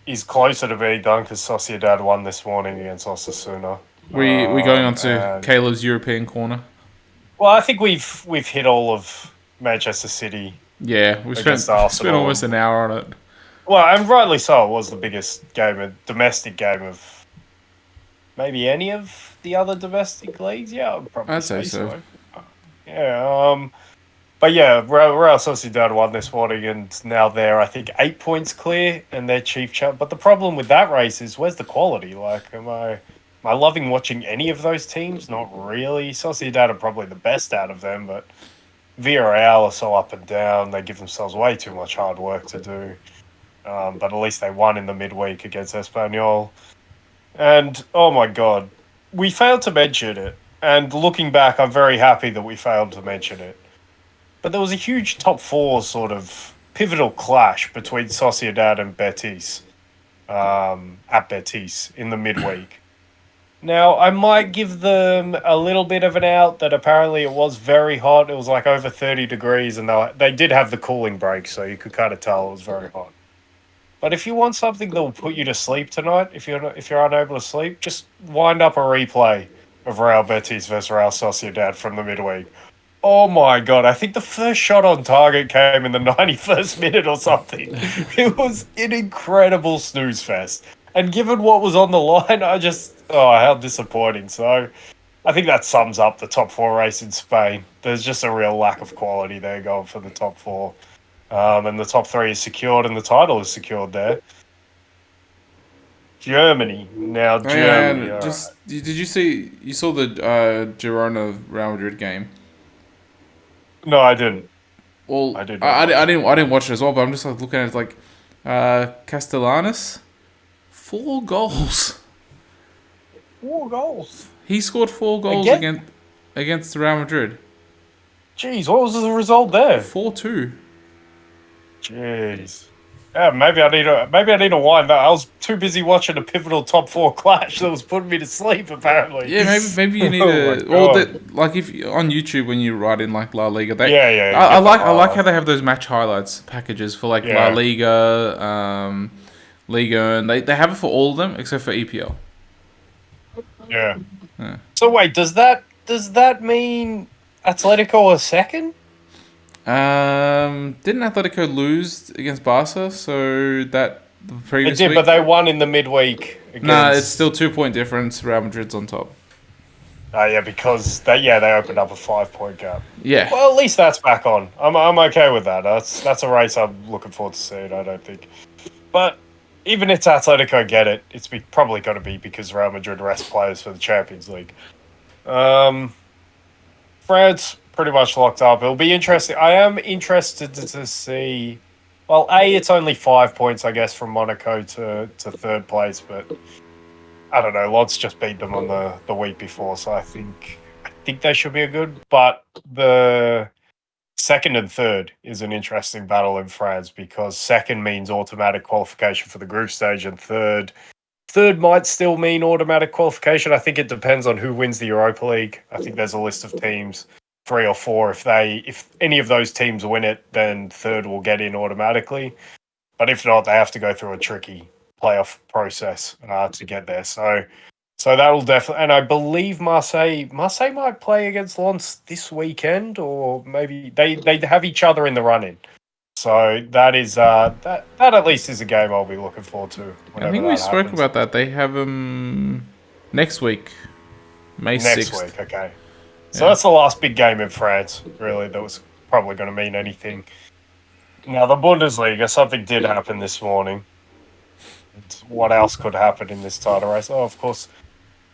is closer to being done because Sociedad won this morning against Osasuna. We going on to And Caleb's European corner. well, I think we've hit all of Manchester City Yeah, we against spent Arsenal. almost an hour on it. Well, and rightly so. It was the biggest game, a domestic game of maybe any of the other domestic leagues. Yeah, I'd probably I'd say say so. so. Yeah. But yeah, Real Sociedad won this morning, and now they're I think 8 points clear, and they're chief champ. But the problem with that race is where's the quality? Like, am I loving watching any of those teams? Not really. Sociedad are probably the best out of them, but Villarreal are so up and down. They give themselves way too much hard work to do. But at least they won in the midweek against Espanyol. And oh my god, we failed to mention it. And looking back, I'm very happy that we failed to mention it. But there was a huge top four sort of pivotal clash between Sociedad and Betis at Betis in the midweek. Now, I might give them a little bit of an out that apparently it was very hot. It was like over 30 degrees, and they did have the cooling break, so you could kind of tell it was very hot. But if you want something that will put you to sleep tonight, if you're unable to sleep, just wind up a replay of Real Betis versus Real Sociedad from the midweek. Oh my god, I think the first shot on target came in the 91st minute or something. It was an incredible snooze fest. And given what was on the line, how disappointing. So I think that sums up the top four race in Spain. There's just a real lack of quality there going for the top four. And the top three is secured and the title is secured there. Germany. Now, Germany. And All right. just did you saw the Girona Real Madrid game? No, I didn't. Well, I did not watch it. I didn't watch it as well, but I'm just like looking at it like Castellanos, 4 goals. 4 goals. He scored 4 goals Again? against Real Madrid. Jeez, what was the result there? 4-2. Jeez. Yeah, maybe I need to wind back. I was too busy watching a pivotal top four clash that was putting me to sleep. Apparently. Yeah, maybe you need Oh my to. Well, god. like if on YouTube when you write in like La Liga, Yeah. You get the I like how highlights. they have those match highlights packages for like La Yeah. Liga, Liga, and they have it for all of them except for EPL. Yeah. Yeah. So wait, does that mean Atletico are second? Didn't Atletico lose against Barca? So that the They previous did, week. but they won in the midweek Nah, it's still against. 2 point difference. Real Madrid's on top. Yeah, because they opened up a 5 point gap. Yeah, Well, at least that's back on. I'm okay with that. That's a race I'm looking forward to seeing. I don't think, but even if Atletico get it, probably got to be because Real Madrid rest players for the Champions League. Um, France pretty much locked up. It'll be interesting. I am interested to see. Well, it's only 5 points, I guess, from Monaco to third place, but I don't know. Lodz just beat them on the week before, so I think they should be a good. But the second and third is an interesting battle in France because second means automatic qualification for the group stage, and third might still mean automatic qualification. I think it depends on who wins the Europa League. I think there's a list of teams, 3 or 4. If any of those teams win it, then third will get in automatically. But if not, they have to go through a tricky playoff process to get there. So that'll definitely, and I believe Marseille might play against Lens this weekend, or maybe they have each other in the running. So that is that at least is a game I'll be looking forward to I whenever think we that spoke happens. about that. They have next week, May Next 6th. week, okay. So Yeah. that's the last big game in France, really, that was probably going to mean anything. Now, the Bundesliga, something did happen this morning. And what else could happen in this title race? Oh, of course,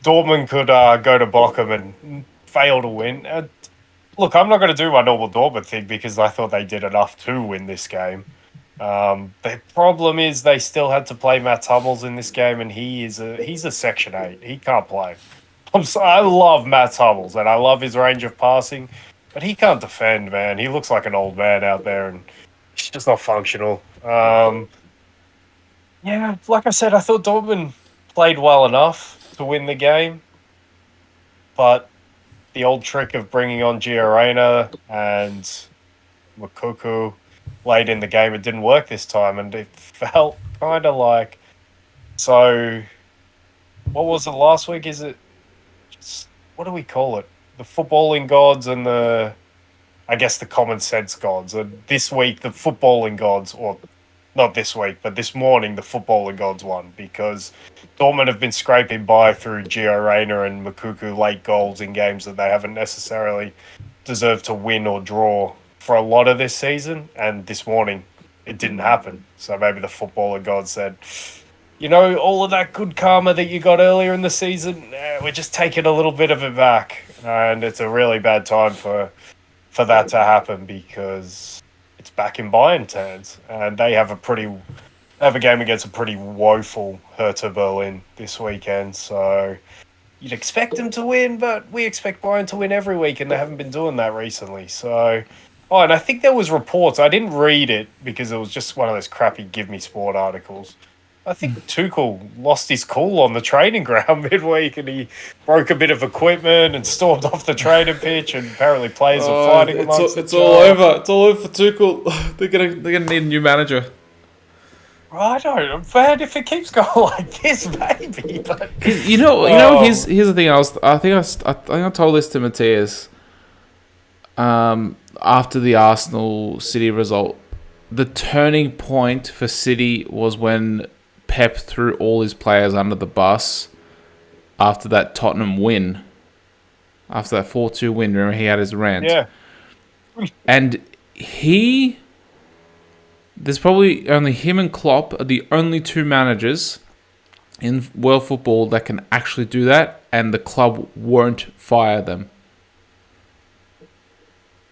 Dortmund could go to Bochum and fail to win. Look, I'm not going to do my normal Dortmund thing because I thought they did enough to win this game. The problem is they still had to play Matt Hummels in this game, and he's a Section 8. He can't play. I love Matt Hummels, and I love his range of passing, but he can't defend, man. He looks like an old man out there, and he's just not functional. Yeah, like I said, I thought Dortmund played well enough. to win the game, but the old trick of bringing on Giorena and Mukuku late in the game, it didn't work this time, and it felt kind of like, so what was it last week? Is it just, what do we call it? The footballing gods and I guess the common sense gods. And this week, the footballing gods, or not this week, but this morning, the footballing gods won because Dortmund have been scraping by through Gio Reyna and Mukuku late goals in games that they haven't necessarily deserved to win or draw for a lot of this season. And this morning, it didn't happen. So maybe the footballer god said, you know, all of that good karma that you got earlier in the season, we're just taking a little bit of it back. And it's a really bad time for that to happen because it's back in Bayern's hands. And they have a game against a pretty woeful Hertha Berlin this weekend. So you'd expect them to win, but we expect Bayern to win every week, and they haven't been doing that recently. So, and I think there was reports. I didn't read it because it was just one of those crappy Give Me Sport articles. I think Tuchel lost his cool on the training ground midweek, and he broke a bit of equipment and stormed off the training pitch. And apparently, players are fighting amongst it's all over. It's all over for Tuchel. They're gonna need a new manager. I don't, man. If it keeps going like this, maybe. But you know. Here's the thing. I think I told this to Matthias. After the Arsenal City result, the turning point for City was when Pep threw all his players under the bus after that Tottenham win. After that 4-2 win, remember he had his rant. Yeah. And there's probably only him and Klopp are the only two managers in world football that can actually do that, and the club won't fire them.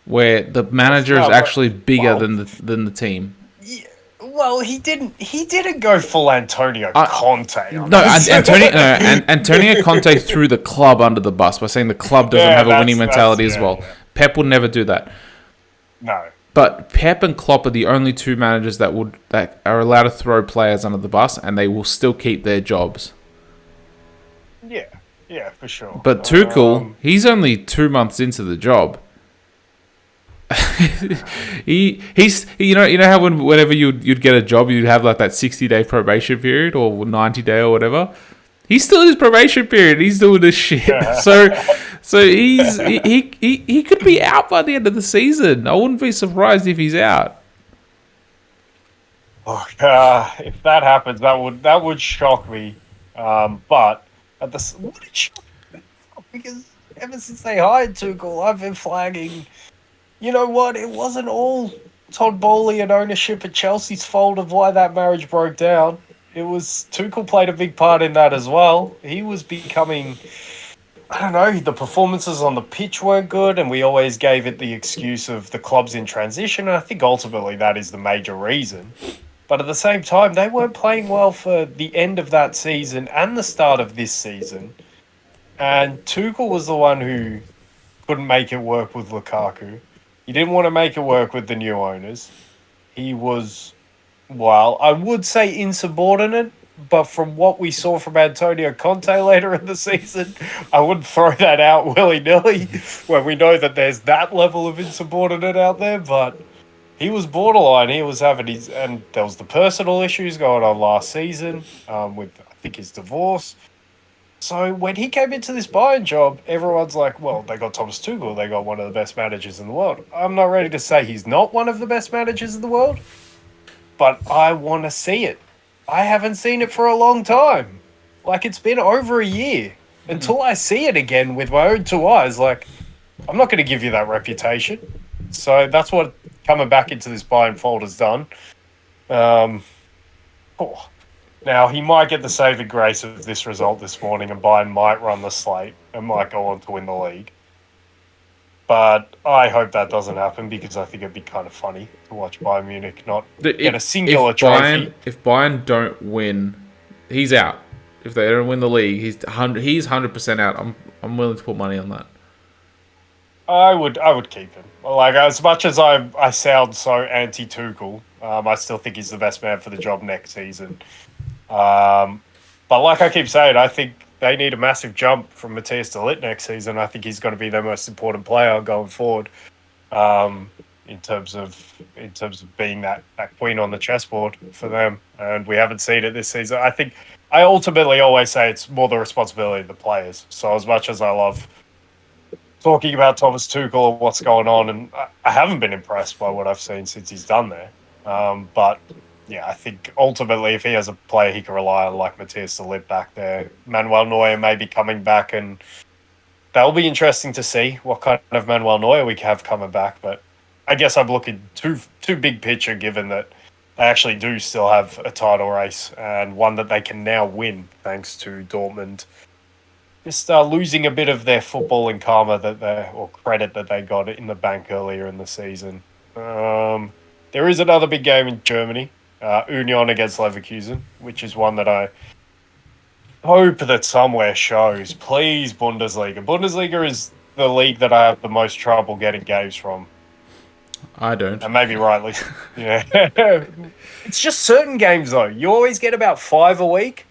Where the manager is actually bigger than the team. Yeah, well, he didn't go full Antonio Conte. Antonio Conte threw the club under the bus by saying the club doesn't have a winning mentality as well. Yeah. Pep would never do that. No. But Pep and Klopp are the only two managers that are allowed to throw players under the bus, and they will still keep their jobs. Yeah, for sure. But Tuchel, he's only 2 months into the job. he's you know how whenever you'd get a job, you'd have like that 60-day probation period or 90-day or whatever. He's still in his probation period. He's doing this shit. So he could be out by the end of the season. I wouldn't be surprised if he's out. If that happens, that would shock me. But would it shock me? Because ever since they hired Tuchel, I've been flagging. You know what? It wasn't all Todd Bowley and ownership at Chelsea's fault of why that marriage broke down. It was Tuchel played a big part in that as well. He was becoming, I don't know, the performances on the pitch weren't good, and we always gave it the excuse of the club's in transition, and I think ultimately that is the major reason. But at the same time, they weren't playing well for the end of that season and the start of this season. And Tuchel was the one who couldn't make it work with Lukaku. He didn't want to make it work with the new owners. He was, well, I would say insubordinate, but from what we saw from Antonio Conte later in the season, I wouldn't throw that out willy-nilly when we know that there's that level of insubordinate out there, but he was borderline. He was having and there was the personal issues going on last season with, I think, his divorce. So when he came into this Bayern job, everyone's like, well, they got Thomas Tuchel. They got one of the best managers in the world. I'm not ready to say he's not one of the best managers in the world, but I want to see it. I haven't seen it for a long time. Like, it's been over a year. Until I see it again with my own two eyes, like, I'm not going to give you that reputation. So that's what coming back into this Bayern fold has done. Now, he might get the saving grace of this result this morning, and Bayern might run the slate and might go on to win the league. But I hope that doesn't happen, because I think it'd be kind of funny to watch Bayern Munich not get a singular trophy. If Bayern don't win, he's out. If they don't win the league, he's 100% out. I'm willing to put money on that. I would keep him. Like, as much as I sound so anti-Tuchel, I still think he's the best man for the job next season. But like I keep saying, I think they need a massive jump from Matthias de Ligt next season. I think he's going to be their most important player going forward. In terms of being that queen on the chessboard for them, and we haven't seen it this season. I think I ultimately always say it's more the responsibility of the players. So as much as I love talking about Thomas Tuchel or what's going on, and I haven't been impressed by what I've seen since he's done there. But yeah, I think ultimately if he has a player he can rely on like Matthias de Ligt back there, Manuel Neuer may be coming back, and that'll be interesting to see what kind of Manuel Neuer we have coming back. But I guess I'm looking too big picture, given that they actually do still have a title race and one that they can now win thanks to Dortmund just losing a bit of their footballing karma or credit that they got in the bank earlier in the season. There is another big game in Germany, Union against Leverkusen, which is one that I hope that somewhere shows. Please, Bundesliga. Bundesliga is the league that I have the most trouble getting games from. I don't. And maybe rightly. Yeah. It's just certain games, though. You always get about 5 a week.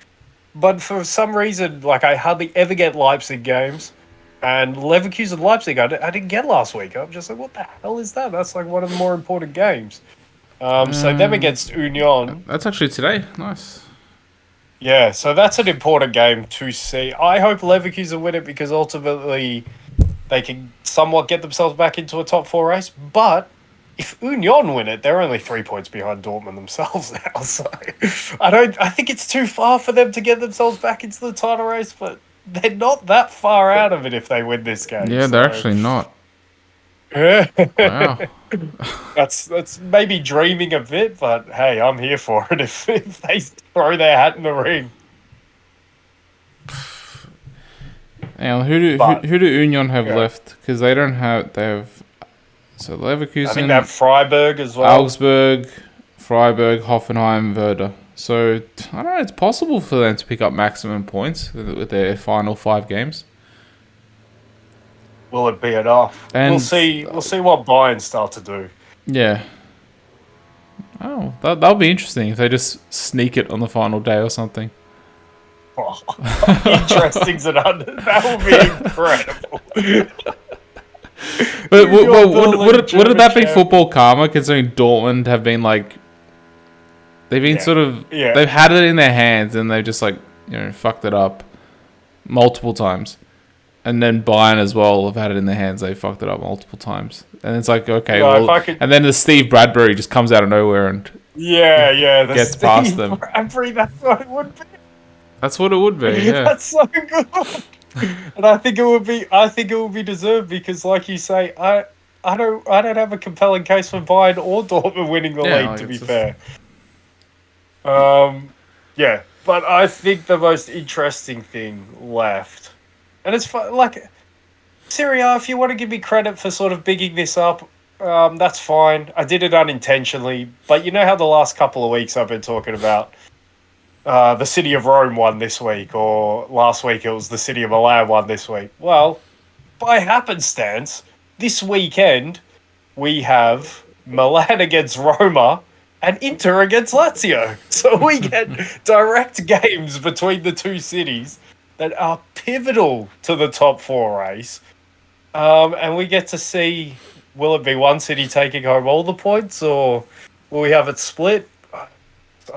But for some reason, like, I hardly ever get Leipzig games. And Leverkusen Leipzig, I didn't get last week. I'm just like, what the hell is that? That's like one of the more important games. So them against Union. That's actually today. Nice. Yeah, so that's an important game to see. I hope Leverkusen win it because ultimately they can somewhat get themselves back into a top 4 race. But if Union win it, they're only 3 points behind Dortmund themselves now. So I think it's too far for them to get themselves back into the title race, but they're not that far out of it if they win this game. Yeah, they're actually not. Wow. That's maybe dreaming a bit, but hey, I'm here for it if they throw their hat in the ring. And who do Union have left? Because they have so Leverkusen. I think they have Freiburg as well. Augsburg, Freiburg, Hoffenheim, Werder. So I don't know. It's possible for them to pick up maximum points with their final 5 games. Will it be enough? And we'll see what Bayern start to do. Yeah. Oh, that'll be interesting if they just sneak it on the final day or something. Oh, interesting, that would be incredible. But wouldn't that be football karma? Considering Dortmund have been like, they've been they've had it in their hands and they've just like fucked it up multiple times. And then Bayern as well have had it in their hands. They fucked it up multiple times. And it's like, okay, and then the Steve Bradbury just comes out of nowhere and gets past them. Bradbury, that's what it would be. That's what it would be, yeah. That's so good. And I think it would be deserved because, like you say, I don't have a compelling case for Bayern or Dortmund winning the league, to be fair. Yeah, but I think the most interesting thing left, and it's like Serie A, if you want to give me credit for sort of bigging this up, that's fine. I did it unintentionally, but you know how the last couple of weeks I've been talking about the City of Rome won this week, or last week it was the City of Milan won this week. Well, by happenstance, this weekend we have Milan against Roma and Inter against Lazio. So we get direct games between the two cities that are pivotal to the top 4 race. And we get to see, will it be one city taking home all the points, or will we have it split?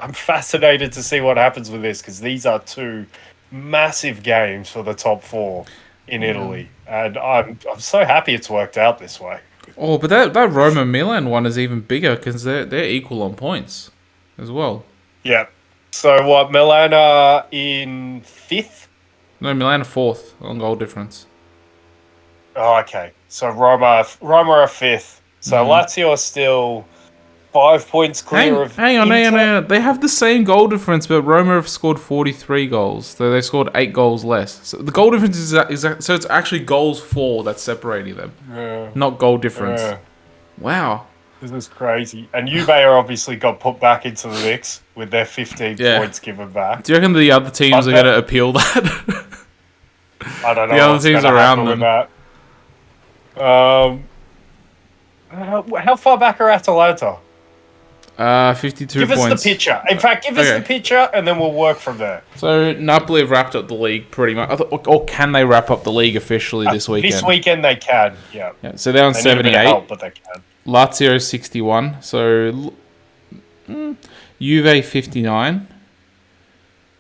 I'm fascinated to see what happens with this because these are 2 massive games for the top 4 in Italy, and I'm so happy it's worked out this way. Oh, but that Roma Milan one is even bigger because they're equal on points as well. Yeah. So what? Milan are in 5th? No, Milan are 4th on goal difference. Oh, okay. So Roma are 5th. So Lazio are still 5 points clear of Hang on. Inter. They have the same goal difference, but Roma have scored 43 goals. So they scored 8 goals less. So the goal difference is so it's actually goals for that's separating them, not goal difference. Wow. This is crazy. And Juve are obviously got put back into the mix with their 15 points given back. Do you reckon the other teams are going to appeal that? I don't know. The other teams around them. How far back are Atalanta? 52 Give us the points. picture. In fact, give us the picture, and then we'll work from there. So Napoli have wrapped up the league pretty much. Or can they wrap up the league officially this weekend? This weekend they can, yeah. So they're on They 78. need a bit of help, but they can. Lazio 61. So Juve 59.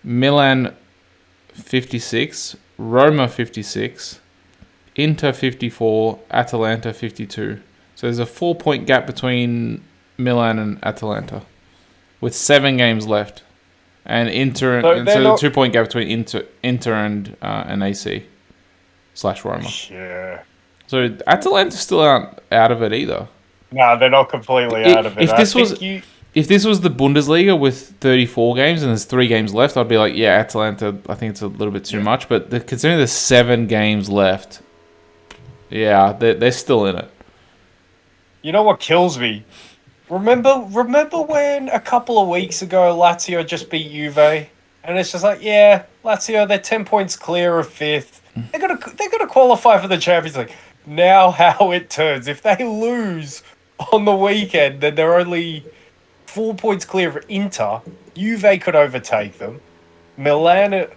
Milan 56. Roma 56. Inter 54. Atalanta 52. So there's a 4-point gap between Milan and Atalanta, with 7 games left, and Inter. So the 2-point gap between Inter and AC / Roma. Yeah. So Atalanta still aren't out of it either. No, they're not completely out of it. If this was the Bundesliga with 34 games and there's 3 games left, I'd be like, yeah, Atalanta. I think it's a little bit too much, but considering there's 7 games left, yeah, they're still in it. You know what kills me? Remember when a couple of weeks ago Lazio just beat Juve, and it's just like, yeah, Lazio, they're 10 points clear of 5th. They're gonna qualify for the Champions League. Now how it turns, if they lose on the weekend, then they're only 4 points clear of Inter. Juve could overtake them. Milan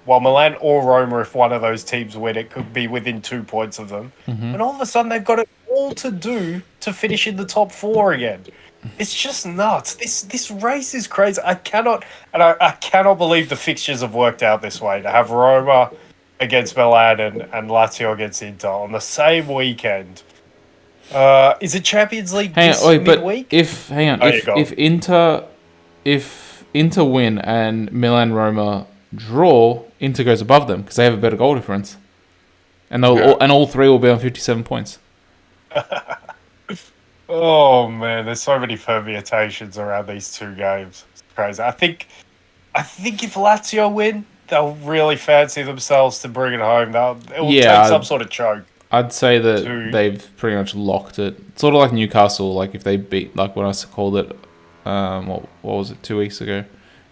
or Roma, if one of those teams win, it could be within 2 points of them. And all of a sudden, they've got it all to do to finish in the top 4 again. It's just nuts. This race is crazy. I cannot believe the fixtures have worked out this way. To have Roma against Milan and Lazio against Inter on the same weekend. Is it Champions League midweek? If Inter win and Milan Roma draw, Inter goes above them because they have a better goal difference, and all 3 will be on 57 points. Oh man, there's so many permutations around these 2 games. It's crazy. I think if Lazio win, they'll really fancy themselves to bring it home. It will take some sort of choke. I'd say that they've pretty much locked it. Sort of like Newcastle, like if they beat, like when I called it, what was it, 2 weeks ago?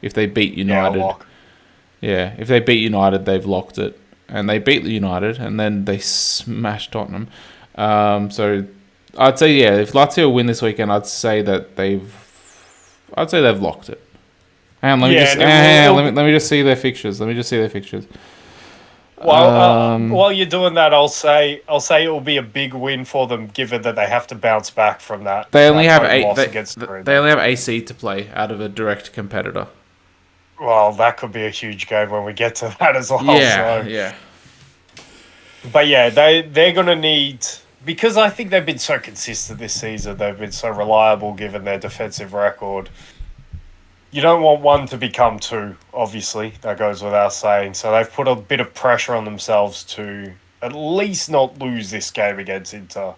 If they beat United, if they beat United, they've locked it, and they beat United, and then they smashed Tottenham. So I'd say if Lazio win this weekend, I'd say they've locked it. Hang on, let me just see their fixtures. While you're doing that, I'll say it will be a big win for them, given that they have to bounce back from that. They only have they only have AC to play out of a direct competitor. Well, that could be a huge game when we get to that as well. Yeah. But yeah, they're gonna need, because I think they've been so consistent this season. They've been so reliable given their defensive record. You don't want 1 to become 2, obviously. That goes without saying. So they've put a bit of pressure on themselves to at least not lose this game against Inter.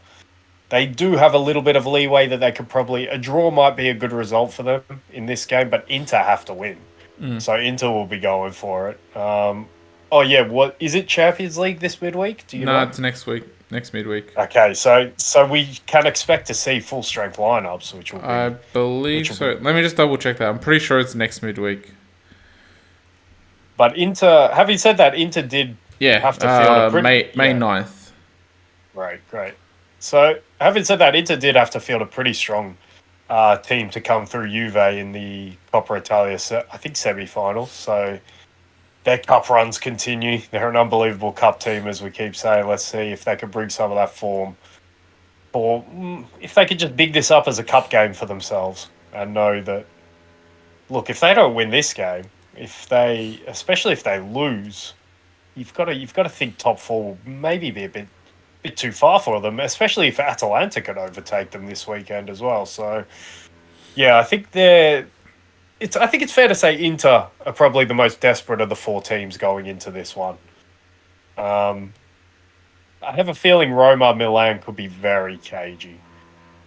They do have a little bit of leeway that they could probably... A draw might be a good result for them in this game, but Inter have to win. So Inter will be going for it. What is it, Champions League this midweek? Do you know? No, it's next week. Next midweek. Okay, so we can expect to see full strength lineups, which will be... I believe so. Let me just double check that. I'm pretty sure it's next midweek. But Inter, having said that, Inter did have to field May 9th. Right, great. So, having said that, Inter did have to field a pretty strong team to come through Juve in the Coppa Italia, I think, semi-finals. So, their cup runs continue. They're an unbelievable cup team, as we keep saying. Let's see if they can bring some of that form. Or if they could just big this up as a cup game for themselves and know that, look, if they don't win this game, especially if they lose, you've got to think top 4 will maybe be a bit too far for them, especially if Atalanta could overtake them this weekend as well. So, yeah, I think it's fair to say Inter are probably the most desperate of the 4 teams going into this one. I have a feeling Roma Milan could be very cagey,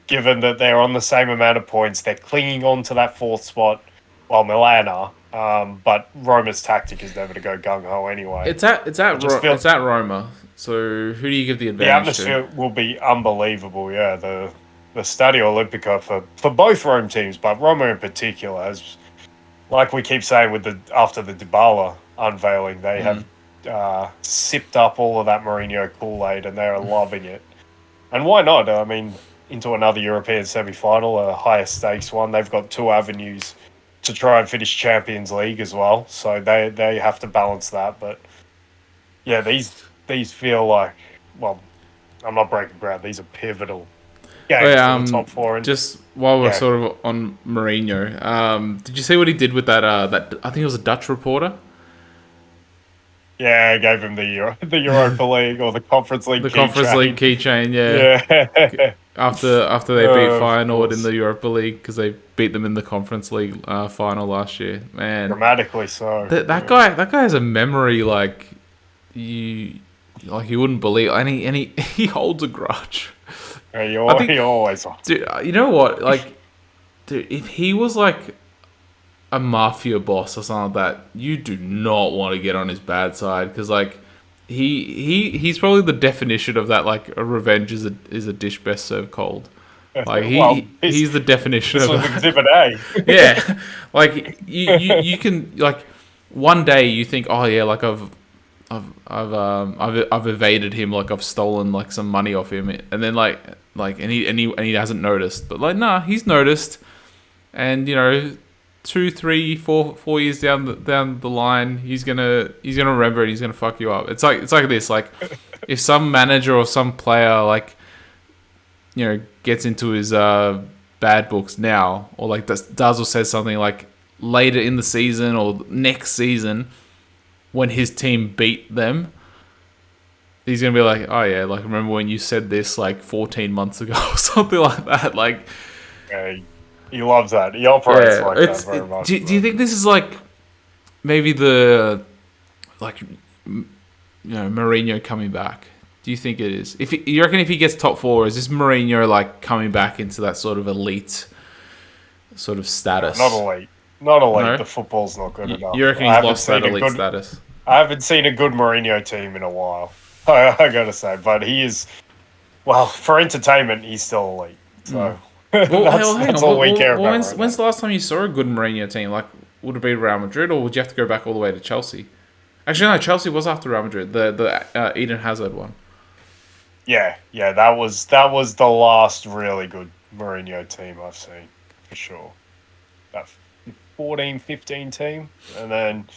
given that they're on the same amount of points. They're clinging on to that 4th spot, while Milan are. But Roma's tactic is never to go gung-ho anyway. It's at Roma. So who do you give the advantage to? The atmosphere will be unbelievable, yeah. The Stadio Olimpico for both Rome teams, but Roma in particular has, like we keep saying after the Dybala unveiling, they have sipped up all of that Mourinho Kool-Aid and they're loving it. And why not? I mean, into another European semi-final, a higher stakes one. They've got two avenues to try and finish Champions League as well, so they have to balance that. But yeah, these feel like, well, I'm not breaking ground. These are pivotal Oh, games yeah, for the top four. And just while we're yeah, sort of on Mourinho, did you see what he did with that I think it was a Dutch reporter? yeah, I gave him the Europa League or the Conference League The Conference League keychain. keychain, yeah. Yeah, After they beat of Feyenoord in course, the Europa League because they beat them in the Conference League final last year. Man, dramatically so. that guy has a memory you like you wouldn't believe, and he holds a grudge. Yeah, I think, he always. dude, you know what? Like, dude, if he was like a mafia boss or something like that, you do not want to get on his bad side because like he's probably the definition of that. Like, a revenge is a dish best served cold. Like Well, he's the definition this of was that. Exhibit A. Yeah, like you can like one day you think, oh yeah, like I've evaded him, like I've stolen like some money off him, and then and he hasn't noticed, but like nah, he's noticed, and 2, 3, 4 years down the line, he's gonna remember it. He's gonna fuck you up. It's like this. Like, if some manager or some player gets into his bad books now, or like does or says something like later in the season or next season when his team beat them, he's gonna be like, oh yeah, like remember when you said this like 14 months ago or something like that. Like, Yeah, he loves that. He operates like that very much. do you think this is like maybe the Mourinho coming back? Do you think it is? You reckon if he gets top four, is this Mourinho like coming back into that sort of elite sort of status? Not elite. Not elite. No? The football's not good enough. You reckon he's lost that elite status? I haven't seen a good Mourinho team in a while. I gotta say, but he is, well, for entertainment, he's still elite. So that's all we care about. When's the last time you saw a good Mourinho team? Like, would it be Real Madrid, or would you have to go back all the way to Chelsea? Actually, no, Chelsea was after Real Madrid. The Eden Hazard one. Yeah, that was the last really good Mourinho team I've seen, for sure. That 14-15 team, and then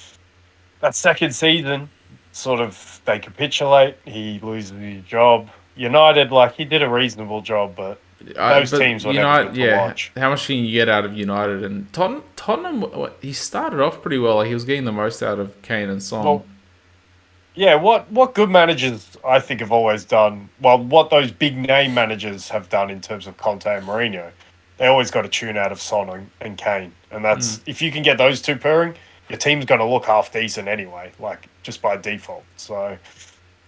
that second season, sort of they capitulate. He loses his job. United, like, he did a reasonable job, but those teams were never good to watch. How much can you get out of United and Tottenham? He started off pretty well. Like, he was getting the most out of Kane and Son. Well, yeah, what good managers I think have always done, well, what those big name managers have done in terms of Conte and Mourinho, they always got a tune out of Son and Kane, and that's if you can get those two pairing, your team's going to look half decent anyway, like just by default. So,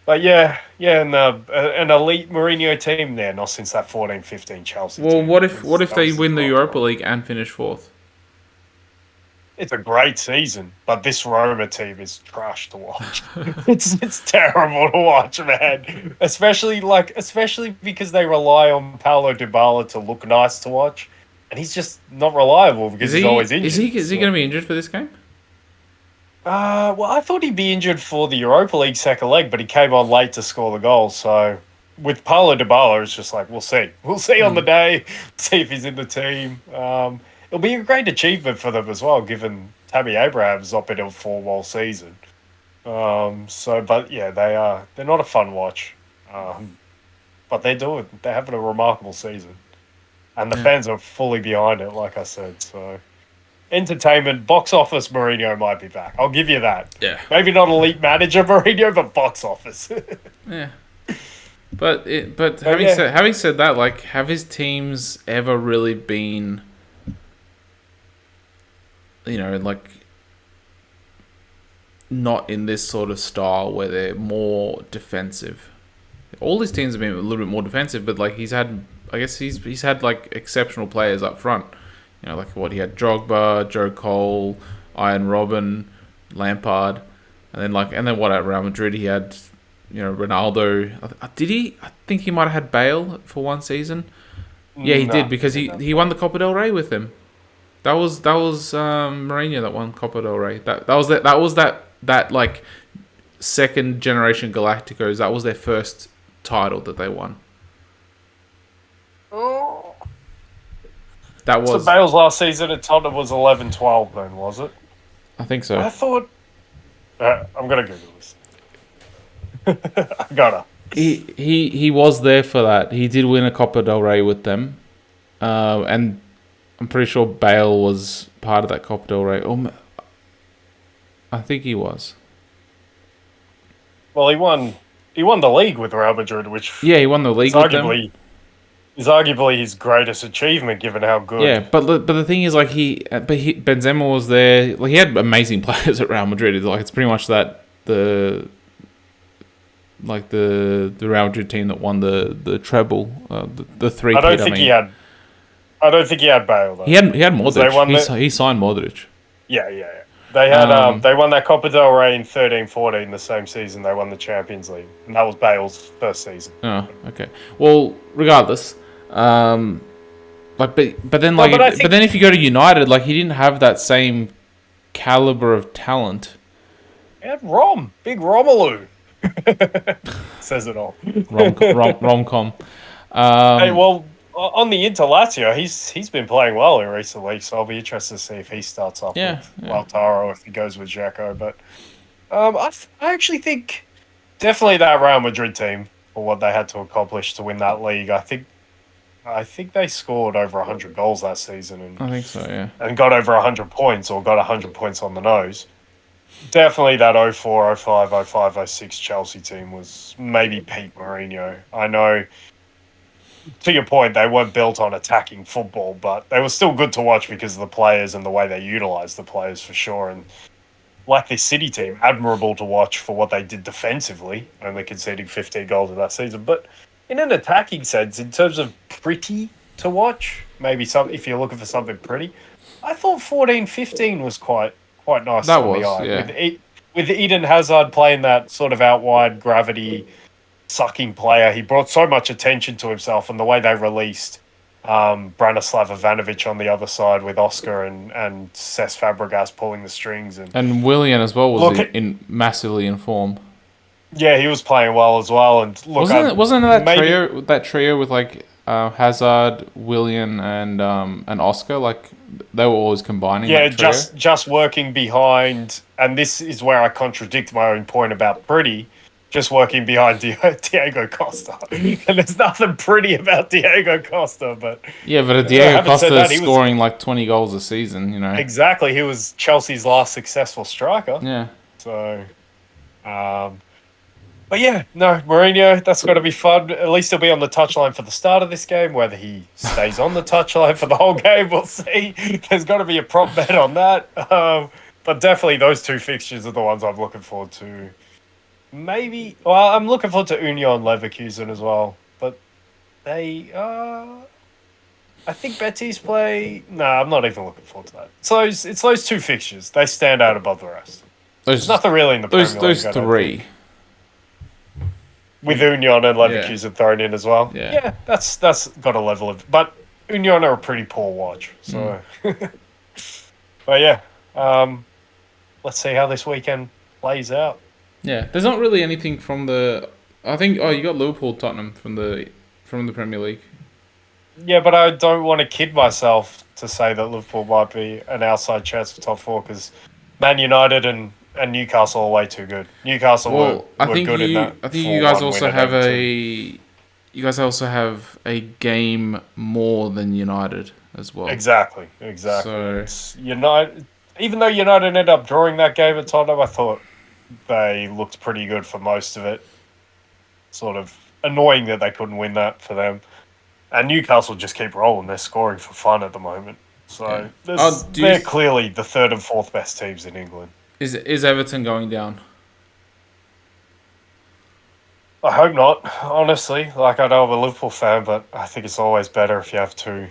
but yeah, and an elite Mourinho team there, not since that 14-15 Chelsea. Well, team. what if they win the Europa League and finish fourth? It's a great season, but this Roma team is trash to watch. It's terrible to watch, man. Especially because they rely on Paulo Dybala to look nice to watch, and he's just not reliable because he's always injured. Is he going to be injured for this game? Well, I thought he'd be injured for the Europa League second leg, but he came on late to score the goal. So with Paulo Dybala, it's just like we'll see. We'll see on the day. See if he's in the team. It'll be a great achievement for them as well, given Tammy Abraham's not been in form all season. But yeah, they're not a fun watch. But they're having a remarkable season. And the fans are fully behind it, like I said. So entertainment, box office Mourinho might be back. I'll give you that. Yeah. Maybe not elite manager Mourinho, but box office. Yeah. But having said that, like, have his teams ever really been, like, not in this sort of style where they're more defensive? All his teams have been a little bit more defensive, but like he's had like exceptional players up front. Like he had Drogba, Joe Cole, Ian Robben, Lampard, and then what at Real Madrid he had, Ronaldo. Did he? I think he might have had Bale for one season. Yeah, he did because he won the Copa del Rey with them. That was Mourinho that won Copa del Rey. That was that like second generation Galacticos. That was their first title that they won. That So was, Bale's last season at Tottenham was 11-12 then, was it? I think so. I thought... I'm going to Google this. I gotta. He was there for that. He did win a Copa del Rey with them, and I'm pretty sure Bale was part of that Copa del Rey. I think he was. Well, he won the league with Real Madrid, which Yeah, he won the league with them. is arguably his greatest achievement, given how good. Yeah, but the thing is, like Benzema was there. Like he had amazing players at Real Madrid. It's pretty much the Real Madrid team that won the treble, the three. I don't think he had. I don't think he had Bale though. He had Modric. He signed Modric. Yeah. They had they won that Copa del Rey in 13-14, the same season they won the Champions League, and that was Bale's first season. Oh, okay. Well, regardless, but then if you go to United, like he didn't have that same caliber of talent. He had Big Romelu. Says it all. Rom-com. Hey, well, on the Inter Lazio, he's been playing well in recent weeks, so I'll be interested to see if he starts off with Lautaro or if he goes with Xhaka. But I actually think definitely that Real Madrid team for what they had to accomplish to win that league. I think they scored over 100 goals that season, and I think so, yeah, and got over 100 points or got 100 points on the nose. Definitely that 04, 05, 05, 06 Chelsea team was maybe peak Mourinho. I know, to your point, they weren't built on attacking football, but they were still good to watch because of the players and the way they utilised the players for sure. And like this City team, admirable to watch for what they did defensively, only conceding 15 goals in that season. But in an attacking sense, in terms of pretty to watch, maybe if you're looking for something pretty, I thought 14-15 was quite nice that on was, the eye. yeah. With Eden Hazard playing that sort of out wide gravity sucking player, he brought so much attention to himself, and the way they released Branislav Ivanovic on the other side with Oscar and Cesc Fabregas pulling the strings, and Willian as well was massively in form. Yeah, he was playing well as well. And look, wasn't that trio with like Hazard, Willian, and Oscar, like they were always combining. Yeah, that trio? just working behind, and this is where I contradict my own point about pretty. Just working behind Diego Costa, and there's nothing pretty about Diego Costa, but Diego Costa is scoring like 20 goals a season, you know. Exactly, he was Chelsea's last successful striker. Yeah. So, but yeah, no, Mourinho, that's got to be fun. At least he'll be on the touchline for the start of this game. Whether he stays on the touchline for the whole game, we'll see. There's got to be a prop bet on that. But definitely those two fixtures are the ones I'm looking forward to. Maybe, well, I'm looking forward to Union Leverkusen as well. But they, I think Betis play. No, I'm not even looking forward to that. So it's those two fixtures. They stand out above the rest. There's nothing really in the Premier League. Those three. With Union and Leverkusen thrown in as well. Yeah, that's got a level of... But Union are a pretty poor watch. So, but yeah, let's see how this weekend plays out. Yeah, there's not really anything from the... I think... Oh, you got Liverpool, Tottenham from the Premier League. Yeah, but I don't want to kid myself to say that Liverpool might be an outside chance for top four because Man United and Newcastle are way too good. Newcastle were good in that. I think you guys also have You guys also have a game more than United as well. Exactly. So United, even though United ended up drawing that game at Tottenham, I thought they looked pretty good for most of it. Sort of annoying that they couldn't win that for them. And Newcastle just keep rolling. They're scoring for fun at the moment. So they're clearly the third and fourth best teams in England. Is Everton going down? I hope not, honestly. Like, I know I'm a Liverpool fan, but I think it's always better if you have two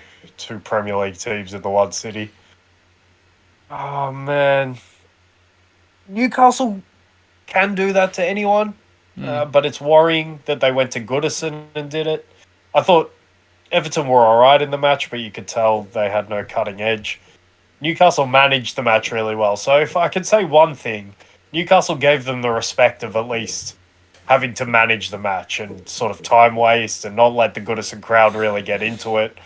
Premier League teams in the one city. Oh, man. Newcastle can do that to anyone, but it's worrying that they went to Goodison and did it. I thought Everton were all right in the match, but you could tell they had no cutting edge. Newcastle managed the match really well. So if I could say one thing, Newcastle gave them the respect of at least having to manage the match and sort of time waste and not let the Goodison crowd really get into it.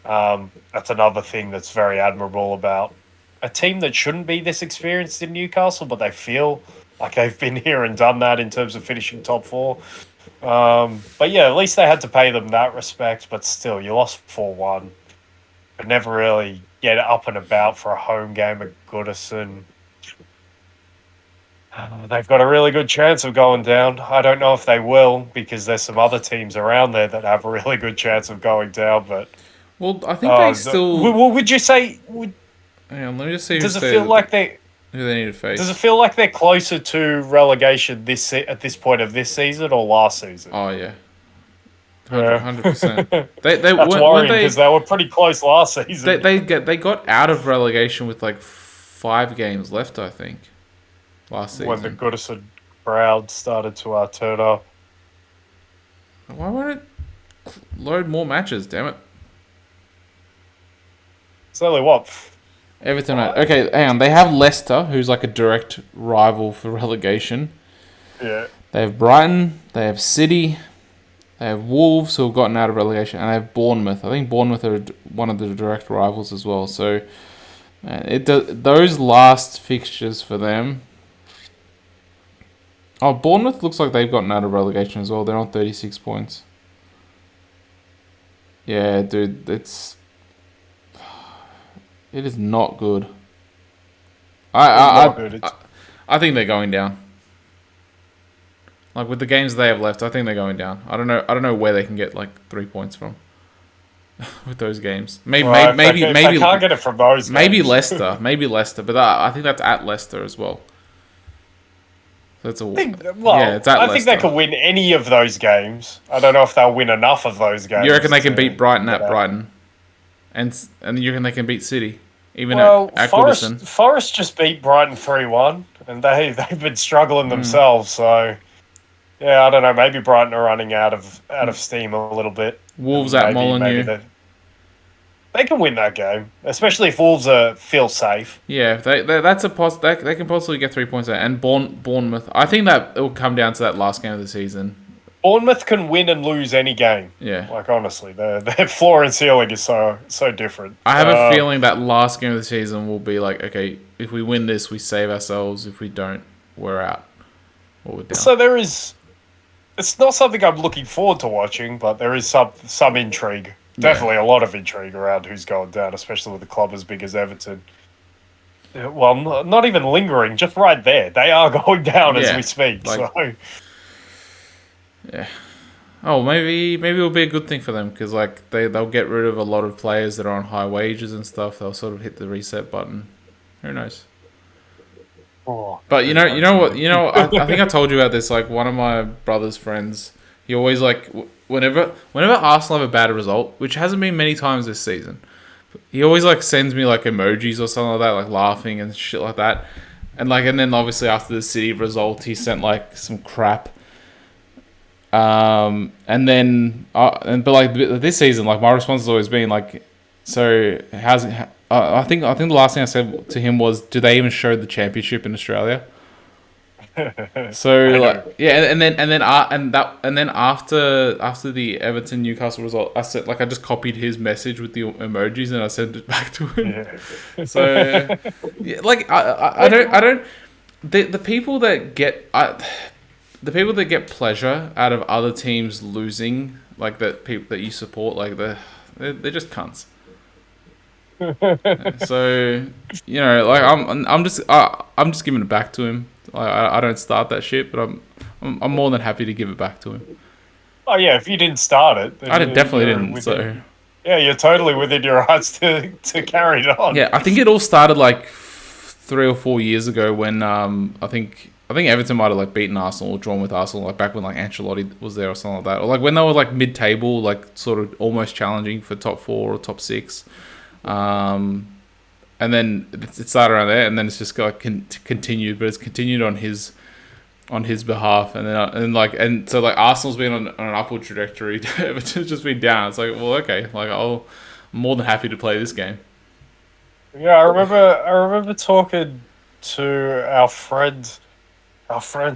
That's another thing that's very admirable about a team that shouldn't be this experienced in Newcastle, but they feel like they've been here and done that in terms of finishing top four. But yeah, at least they had to pay them that respect. But still, you lost 4-1. Could never really get up and about for a home game at Goodison. They've got a really good chance of going down. I don't know if they will because there's some other teams around there that have a really good chance of going down. But Well, I think they still. would you say? Hang on, let me just see Does it feel like who they need to face. Does it feel like they're closer to relegation at this point of this season or last season? Oh yeah, Yeah. 100%. That's worrying because they were pretty close last season. They got out of relegation with like 5 games left, I think, last season. When the Goodison crowd started to turn up. Why won't it load more matches? Damn it! It's only what? Everton. Okay, hang on. They have Leicester, who's like a direct rival for relegation. Yeah. They have Brighton. They have City. They have Wolves, who have gotten out of relegation, and they have Bournemouth. I think Bournemouth are one of the direct rivals as well. So, those last fixtures for them. Oh, Bournemouth looks like they've gotten out of relegation as well. They're on 36 points. Yeah, dude, it is not good. I think they're going down. Like with the games they have left, I think they're going down. I don't know where they can get like 3 points from with those games. Maybe they can't get it from those. Maybe Leicester, but I think that's at Leicester as well. So it's it's at I think they could win any of those games. I don't know if they'll win enough of those games. You reckon they can beat Brighton at Brighton, and you reckon they can beat City even at Goodison? Forest just beat Brighton 3-1, and they've been struggling themselves. So. Yeah, I don't know. Maybe Brighton are running out of steam a little bit. Wolves at Molineux. They can win that game, especially if Wolves feel safe. Yeah, they can possibly get 3 points there. And Bournemouth, I think that it will come down to that last game of the season. Bournemouth can win and lose any game. Yeah, like honestly, their floor and ceiling is so different. I have a feeling that last game of the season will be like, okay, if we win this, we save ourselves. If we don't, we're out. Or we're down. So there is. It's not something I'm looking forward to watching, but there is some intrigue. Definitely a lot of intrigue around who's going down, especially with a club as big as Everton. Well, not even lingering, just right there. They are going down as we speak. Yeah. Oh, maybe it'll be a good thing for them because like they'll get rid of a lot of players that are on high wages and stuff. They'll sort of hit the reset button. Who knows? But you know what? I think I told you about this. Like one of my brother's friends, he always like whenever Arsenal have a bad result, which hasn't been many times this season, he always like sends me like emojis or something like that, like laughing and shit like that. And then obviously after the City result, he sent like some crap. But like this season, like my response has always been like, so how's it? I think the last thing I said to him was, "Do they even show the championship in Australia?" So like, yeah, and then after the Everton Newcastle result, I said like I just copied his message with the emojis and I sent it back to him. Yeah. So yeah, like I don't the people that get pleasure out of other teams losing, like that people that you support, like they're just cunts. So like I'm just giving it back to him. I don't start that shit, but I'm more than happy to give it back to him. Oh yeah, if you didn't start it, I definitely didn't. So yeah, you're totally within your rights to carry it on. Yeah, I think it all started like 3 or 4 years ago when I think Everton might have like beaten Arsenal or drawn with Arsenal, like back when like Ancelotti was there or something like that, or like when they were like mid-table, like sort of almost challenging for top 4 or top 6. And then it started around there, and then it's just got continued, but it's continued on his behalf, and so Arsenal's been on an upward trajectory, Everton's just been down. It's like, well, okay, like I'm more than happy to play this game. Yeah, I remember talking to our friend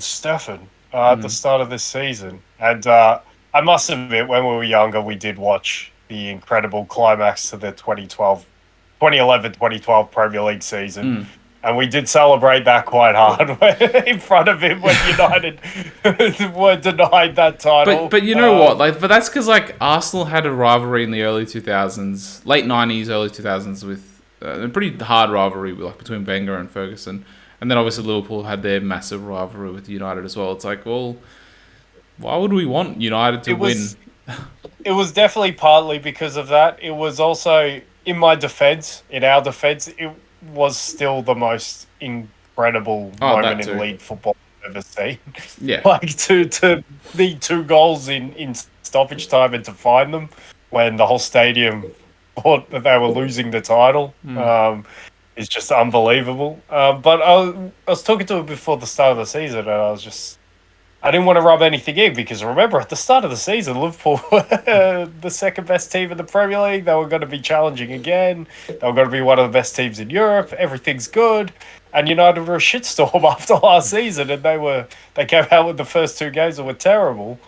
Stefan at the start of this season, and I must admit, when we were younger, we did watch the incredible climax to the 2011-2012 Premier League season. And we did celebrate that quite hard in front of him when United were denied that title. But you know what? But that's because Arsenal had a rivalry in the early 2000s, late 90s, early 2000s with a pretty hard rivalry between Wenger and Ferguson, and then obviously Liverpool had their massive rivalry with United as well. It's well, why would we want United to win? It was definitely partly because of that. It was also, in our defense, it was still the most incredible moment in league football I've ever seen. Yeah. To the 2 goals in stoppage time and to find them when the whole stadium thought that they were losing the title is just unbelievable. But I was talking to him before the start of the season, and I didn't want to rub anything in because remember, at the start of the season, Liverpool were the second best team in the Premier League. They were going to be challenging again. They were going to be one of the best teams in Europe. Everything's good. And United were a shitstorm after last season, and they came out with the first 2 games that were terrible.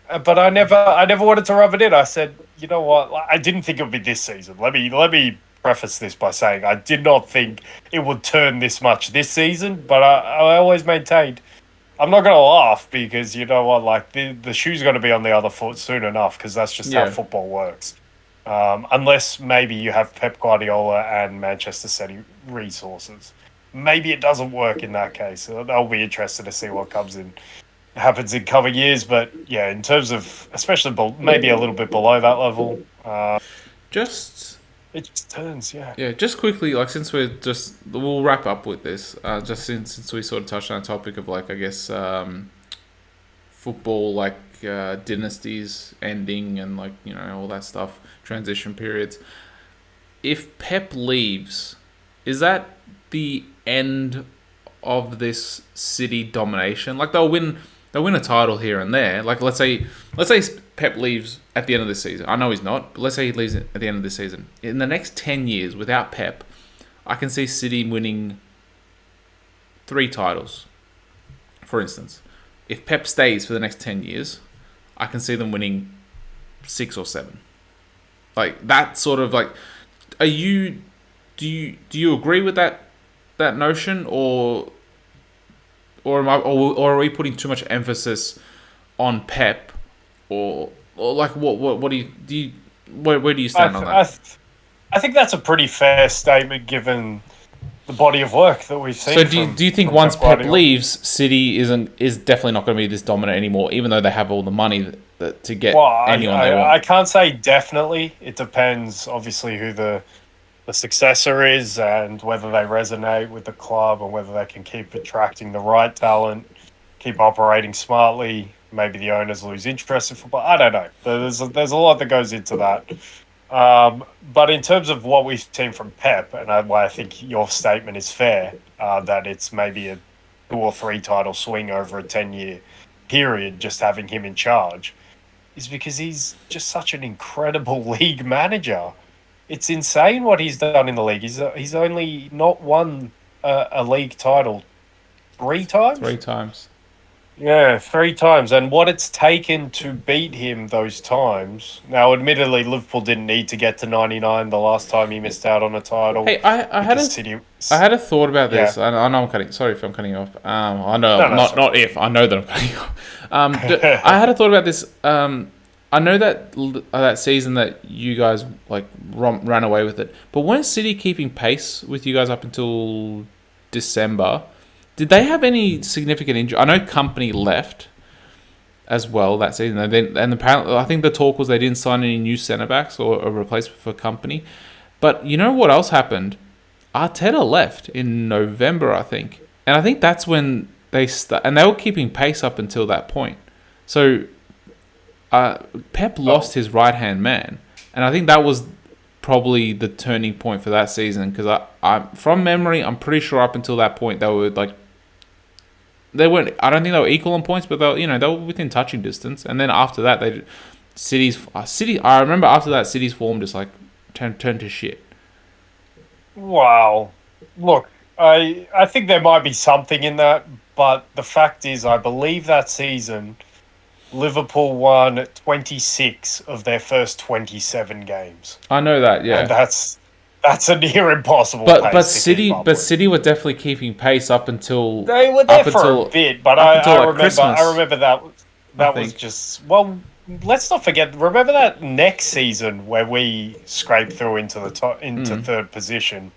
But I never wanted to rub it in. I said, you know what? I didn't think it would be this season. Let me preface this by saying I did not think it would turn this much this season. But I always maintained, I'm not going to laugh because you know what, the shoe's going to be on the other foot soon enough because that's just how football works. Unless maybe you have Pep Guardiola and Manchester City resources. Maybe it doesn't work in that case. I'll be interested to see what happens in coming years. But yeah, in terms of, especially maybe a little bit below that level, it just turns, yeah. Yeah, just quickly, since we'll wrap up with this, just since we sort of touched on a topic of, I guess, football, dynasties ending and, all that stuff, transition periods. If Pep leaves, is that the end of this City domination? They'll win a title here and there. Let's say Pep leaves at the end of this season. I know he's not, but let's say he leaves at the end of this season. In the next 10 years, without Pep, I can see City winning 3 titles, for instance. If Pep stays for the next 10 years, I can see them winning 6 or 7. That sort of do you agree with that notion, or are we putting too much emphasis on Pep, or what do you where do you stand on that? I think that's a pretty fair statement given the body of work that we've seen. So do you think once Pep leaves, City is definitely not going to be this dominant anymore, even though they have all the money to get anyone they want? I can't say definitely. It depends, obviously, who the successor is and whether they resonate with the club and whether they can keep attracting the right talent, keep operating smartly. Maybe the owners lose interest in football. I don't know. There's a lot that goes into that. But in terms of what we've seen from Pep, and why I think your statement is fair, that it's maybe a 2 or 3 title swing over a 10-year period, just having him in charge, is because he's just such an incredible league manager. It's insane what he's done in the league. He's only not won a league title 3 times? 3 times. Yeah, 3 times. And what it's taken to beat him those times. Now, admittedly, Liverpool didn't need to get to 99 the last time he missed out on a title. Hey, I had a thought about this. Yeah. I know I'm cutting. Sorry if I'm cutting you off. I know not if. I know that I'm cutting you off. I had a thought about this. I know that season that you guys ran away with it, but weren't City keeping pace with you guys up until December? Did they have any significant injury? I know Company left as well that season, and apparently I think the talk was they didn't sign any new centre backs or a replacement for Company. But you know what else happened? Arteta left in November, I think, and I think that's when they were keeping pace up until that point. So Pep lost his right-hand man, and I think that was probably the turning point for that season, because I from memory, I'm pretty sure up until that point they weren't. I don't think they were equal on points, but they were within touching distance. And then after that, City. I remember after that, City's form just turned to shit. Wow, look, I think there might be something in that, but the fact is, I believe that season Liverpool won 26 of their first 27 games. I know that, And yeah. that's a near impossible But pace to keep up with. City were definitely keeping pace They were there for a bit, but up until I like remember Christmas, I that was think. just well. Let's not forget. Remember that next season where we scraped through into the top into third position.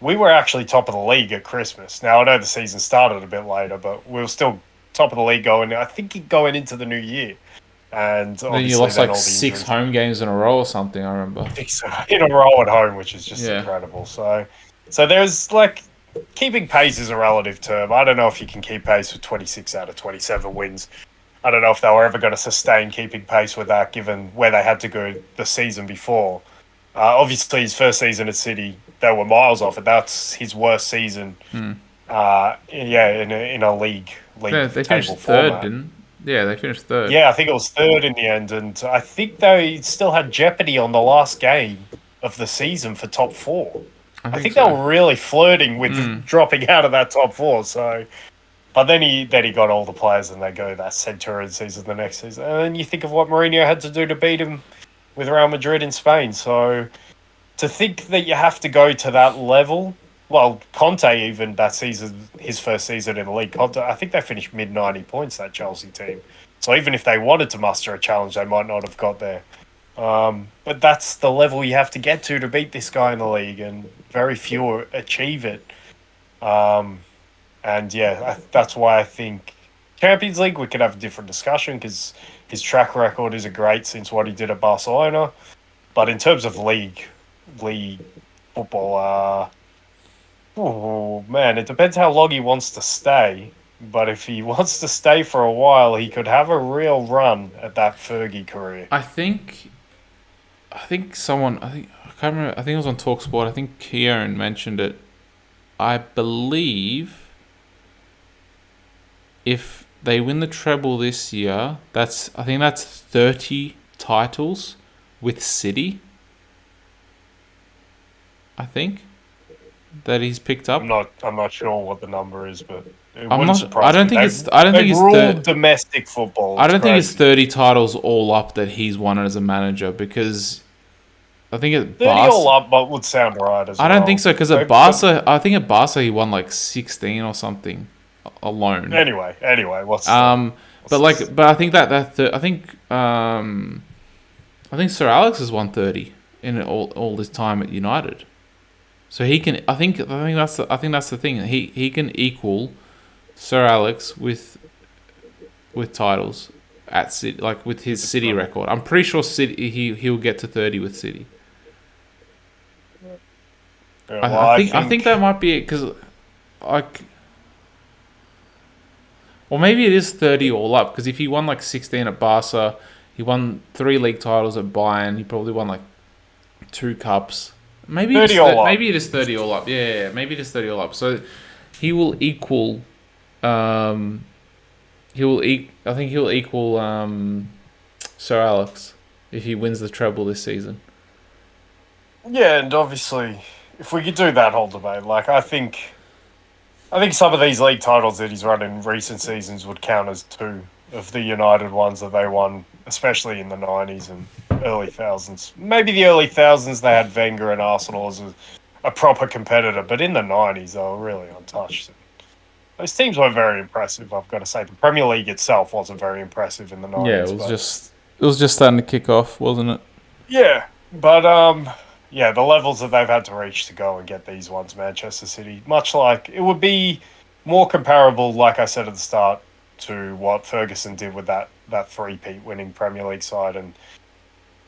We were actually top of the league at Christmas. Now I know the season started a bit later, but we were still top of the league going. I think going into the new year, and Then you obviously lost then like all the 6 injuries home games in a row or something, I remember. in a row at home, which is just Yeah. incredible. So there's like keeping pace is a relative term. I don't know if you can keep pace with 26 out of 27 wins. I don't know if they were ever going to sustain keeping pace with that, given where they had to go the season before. Obviously, his first season at City, they were miles off it. That's his worst season. In a league Yeah, they table finished third, format. didn't? Yeah, they finished third. Yeah, I think it was third in the end, and I think they still had jeopardy on the last game of the season for top four. I I think think they so. were really flirting with dropping out of that top four. So, but then he got all the players, and they go that Centurion season the next season, and then you think of what Mourinho had to do to beat him with Real Madrid in Spain. So to think that you have to go to that level. Well, Conte even that season, his first season in the league, Conte, I think they finished mid 90 points, that Chelsea team. So even if they wanted to muster a challenge, they might not have got there. But that's the level you have to get to beat this guy in the league, and very few achieve it. And yeah, that's why I think Champions League we could have a different discussion because his track record isn't great since what he did at Barcelona. But in terms of league football, oh man, it depends how long he wants to stay. But if he wants to stay for a while, he could have a real run at that Fergie career. I think someone, I can't remember, I think it was on Talksport, I think Kieran mentioned it. I believe if they win the treble this year, I think that's 30 titles with City. I think that he's picked up. I'm not sure what the number is, but it I'm wouldn't not. I surprise don't me. think it's. I don't think They've it's ruled domestic football. I It's don't think it's crazy. 30 titles all up that he's won as a manager because I think at 30 all Barca. up, but would sound right as I well. don't think so because at Barca, I think at Barca he won like 16 or something alone. Anyway, But I think I think Sir Alex has won 30 in all this time at United. So he can. I think that's the thing. He can equal Sir Alex with titles at City, like with his City record. I'm pretty sure City he'll get to 30 with City. Yeah, well, I think that might be it because like. Or maybe it is 30 all up because if he won like 16 at Barca, he won 3 league titles at Bayern. He probably won like 2 cups. Maybe 30 all up. Maybe it is 30 all up. Yeah, maybe it is 30 all up. So he will equal. I think he'll equal Sir Alex if he wins the treble this season. Yeah, and obviously, if we could do that whole debate, like I think some of these league titles that he's run in recent seasons would count as 2 of the United ones that they won, especially in the 90s and early thousands. Maybe the early thousands they had Wenger and Arsenal as a proper competitor, but in the 90s they were really untouched. Those teams were very impressive, I've got to say. The Premier League itself wasn't very impressive in the 90s. Yeah, it was just starting to kick off, wasn't it? Yeah, but yeah, the levels that they've had to reach to go and get these ones, Manchester City, much like it would be more comparable, like I said at the start, to what Ferguson did with that three-peat winning Premier League side, and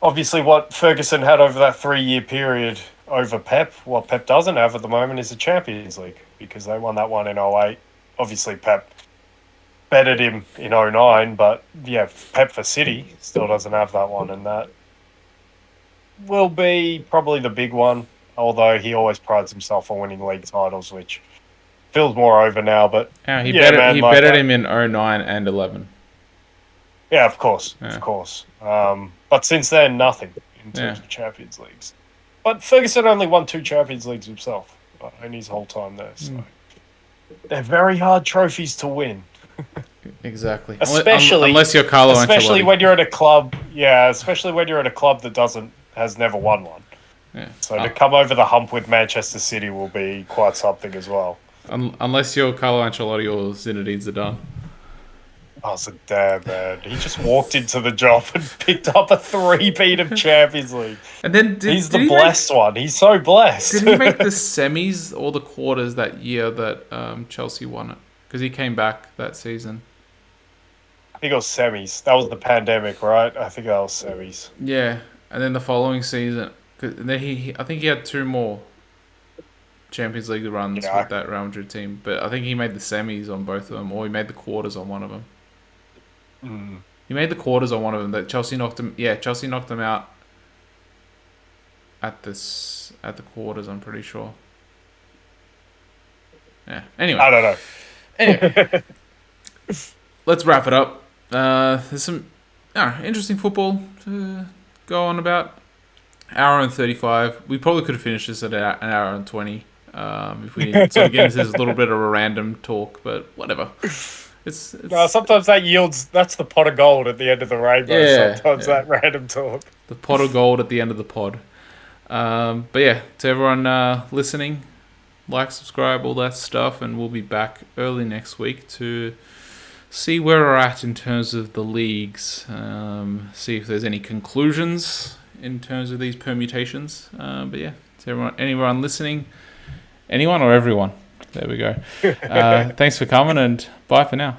obviously what Ferguson had over that 3-year period over Pep. What Pep doesn't have at the moment is the Champions League because they won that one in 08. Obviously, Pep bettered him in 09, but yeah, Pep for City still doesn't have that one, and that will be probably the big one, although he always prides himself on winning league titles, which feels more over now. But he bettered him in 09 and 11. Yeah, of course. But since then, nothing in terms of Champions Leagues. But Ferguson only won 2 Champions Leagues himself in his whole time there. So they're very hard trophies to win. Exactly. Especially Unless you're Carlo especially Ancelotti. when you're at a club. Yeah, especially when you're at a club that has never won one. Yeah. So to come over the hump with Manchester City will be quite something as well. Unless you're Carlo Ancelotti or Zinedine Zidane. I was like, damn, man. He just walked into the job and picked up a three-peat of Champions League. And then He's the blessed one. He's so blessed. Did he make the semis or the quarters that year that Chelsea won it? Because he came back that season. I think it was semis. That was the pandemic, right? I think that was semis. Yeah, and then the following season, then I think he had two more Champions League runs with that Real Madrid team, but I think he made the semis on both of them, or he made the quarters on one of them. He made the quarters on one of them. That Chelsea knocked him. Yeah, Chelsea knocked him out at the quarters. I'm pretty sure. Yeah. Anyway, I don't know. Anyway, let's wrap it up. There's some interesting football to go on about. Hour and 35. We probably could have finished this at an hour and 20 if we didn't sort of get into this little bit of a random talk, but whatever. It's no, sometimes that yields. That's the pot of gold at the end of the rainbow. Yeah, sometimes that random talk. The pot of gold at the end of the pod. But yeah, to everyone listening, like, subscribe, all that stuff, and we'll be back early next week to see where we're at in terms of the leagues. See if there's any conclusions in terms of these permutations. But yeah, to anyone listening, anyone or everyone. There we go. Thanks for coming, and bye for now.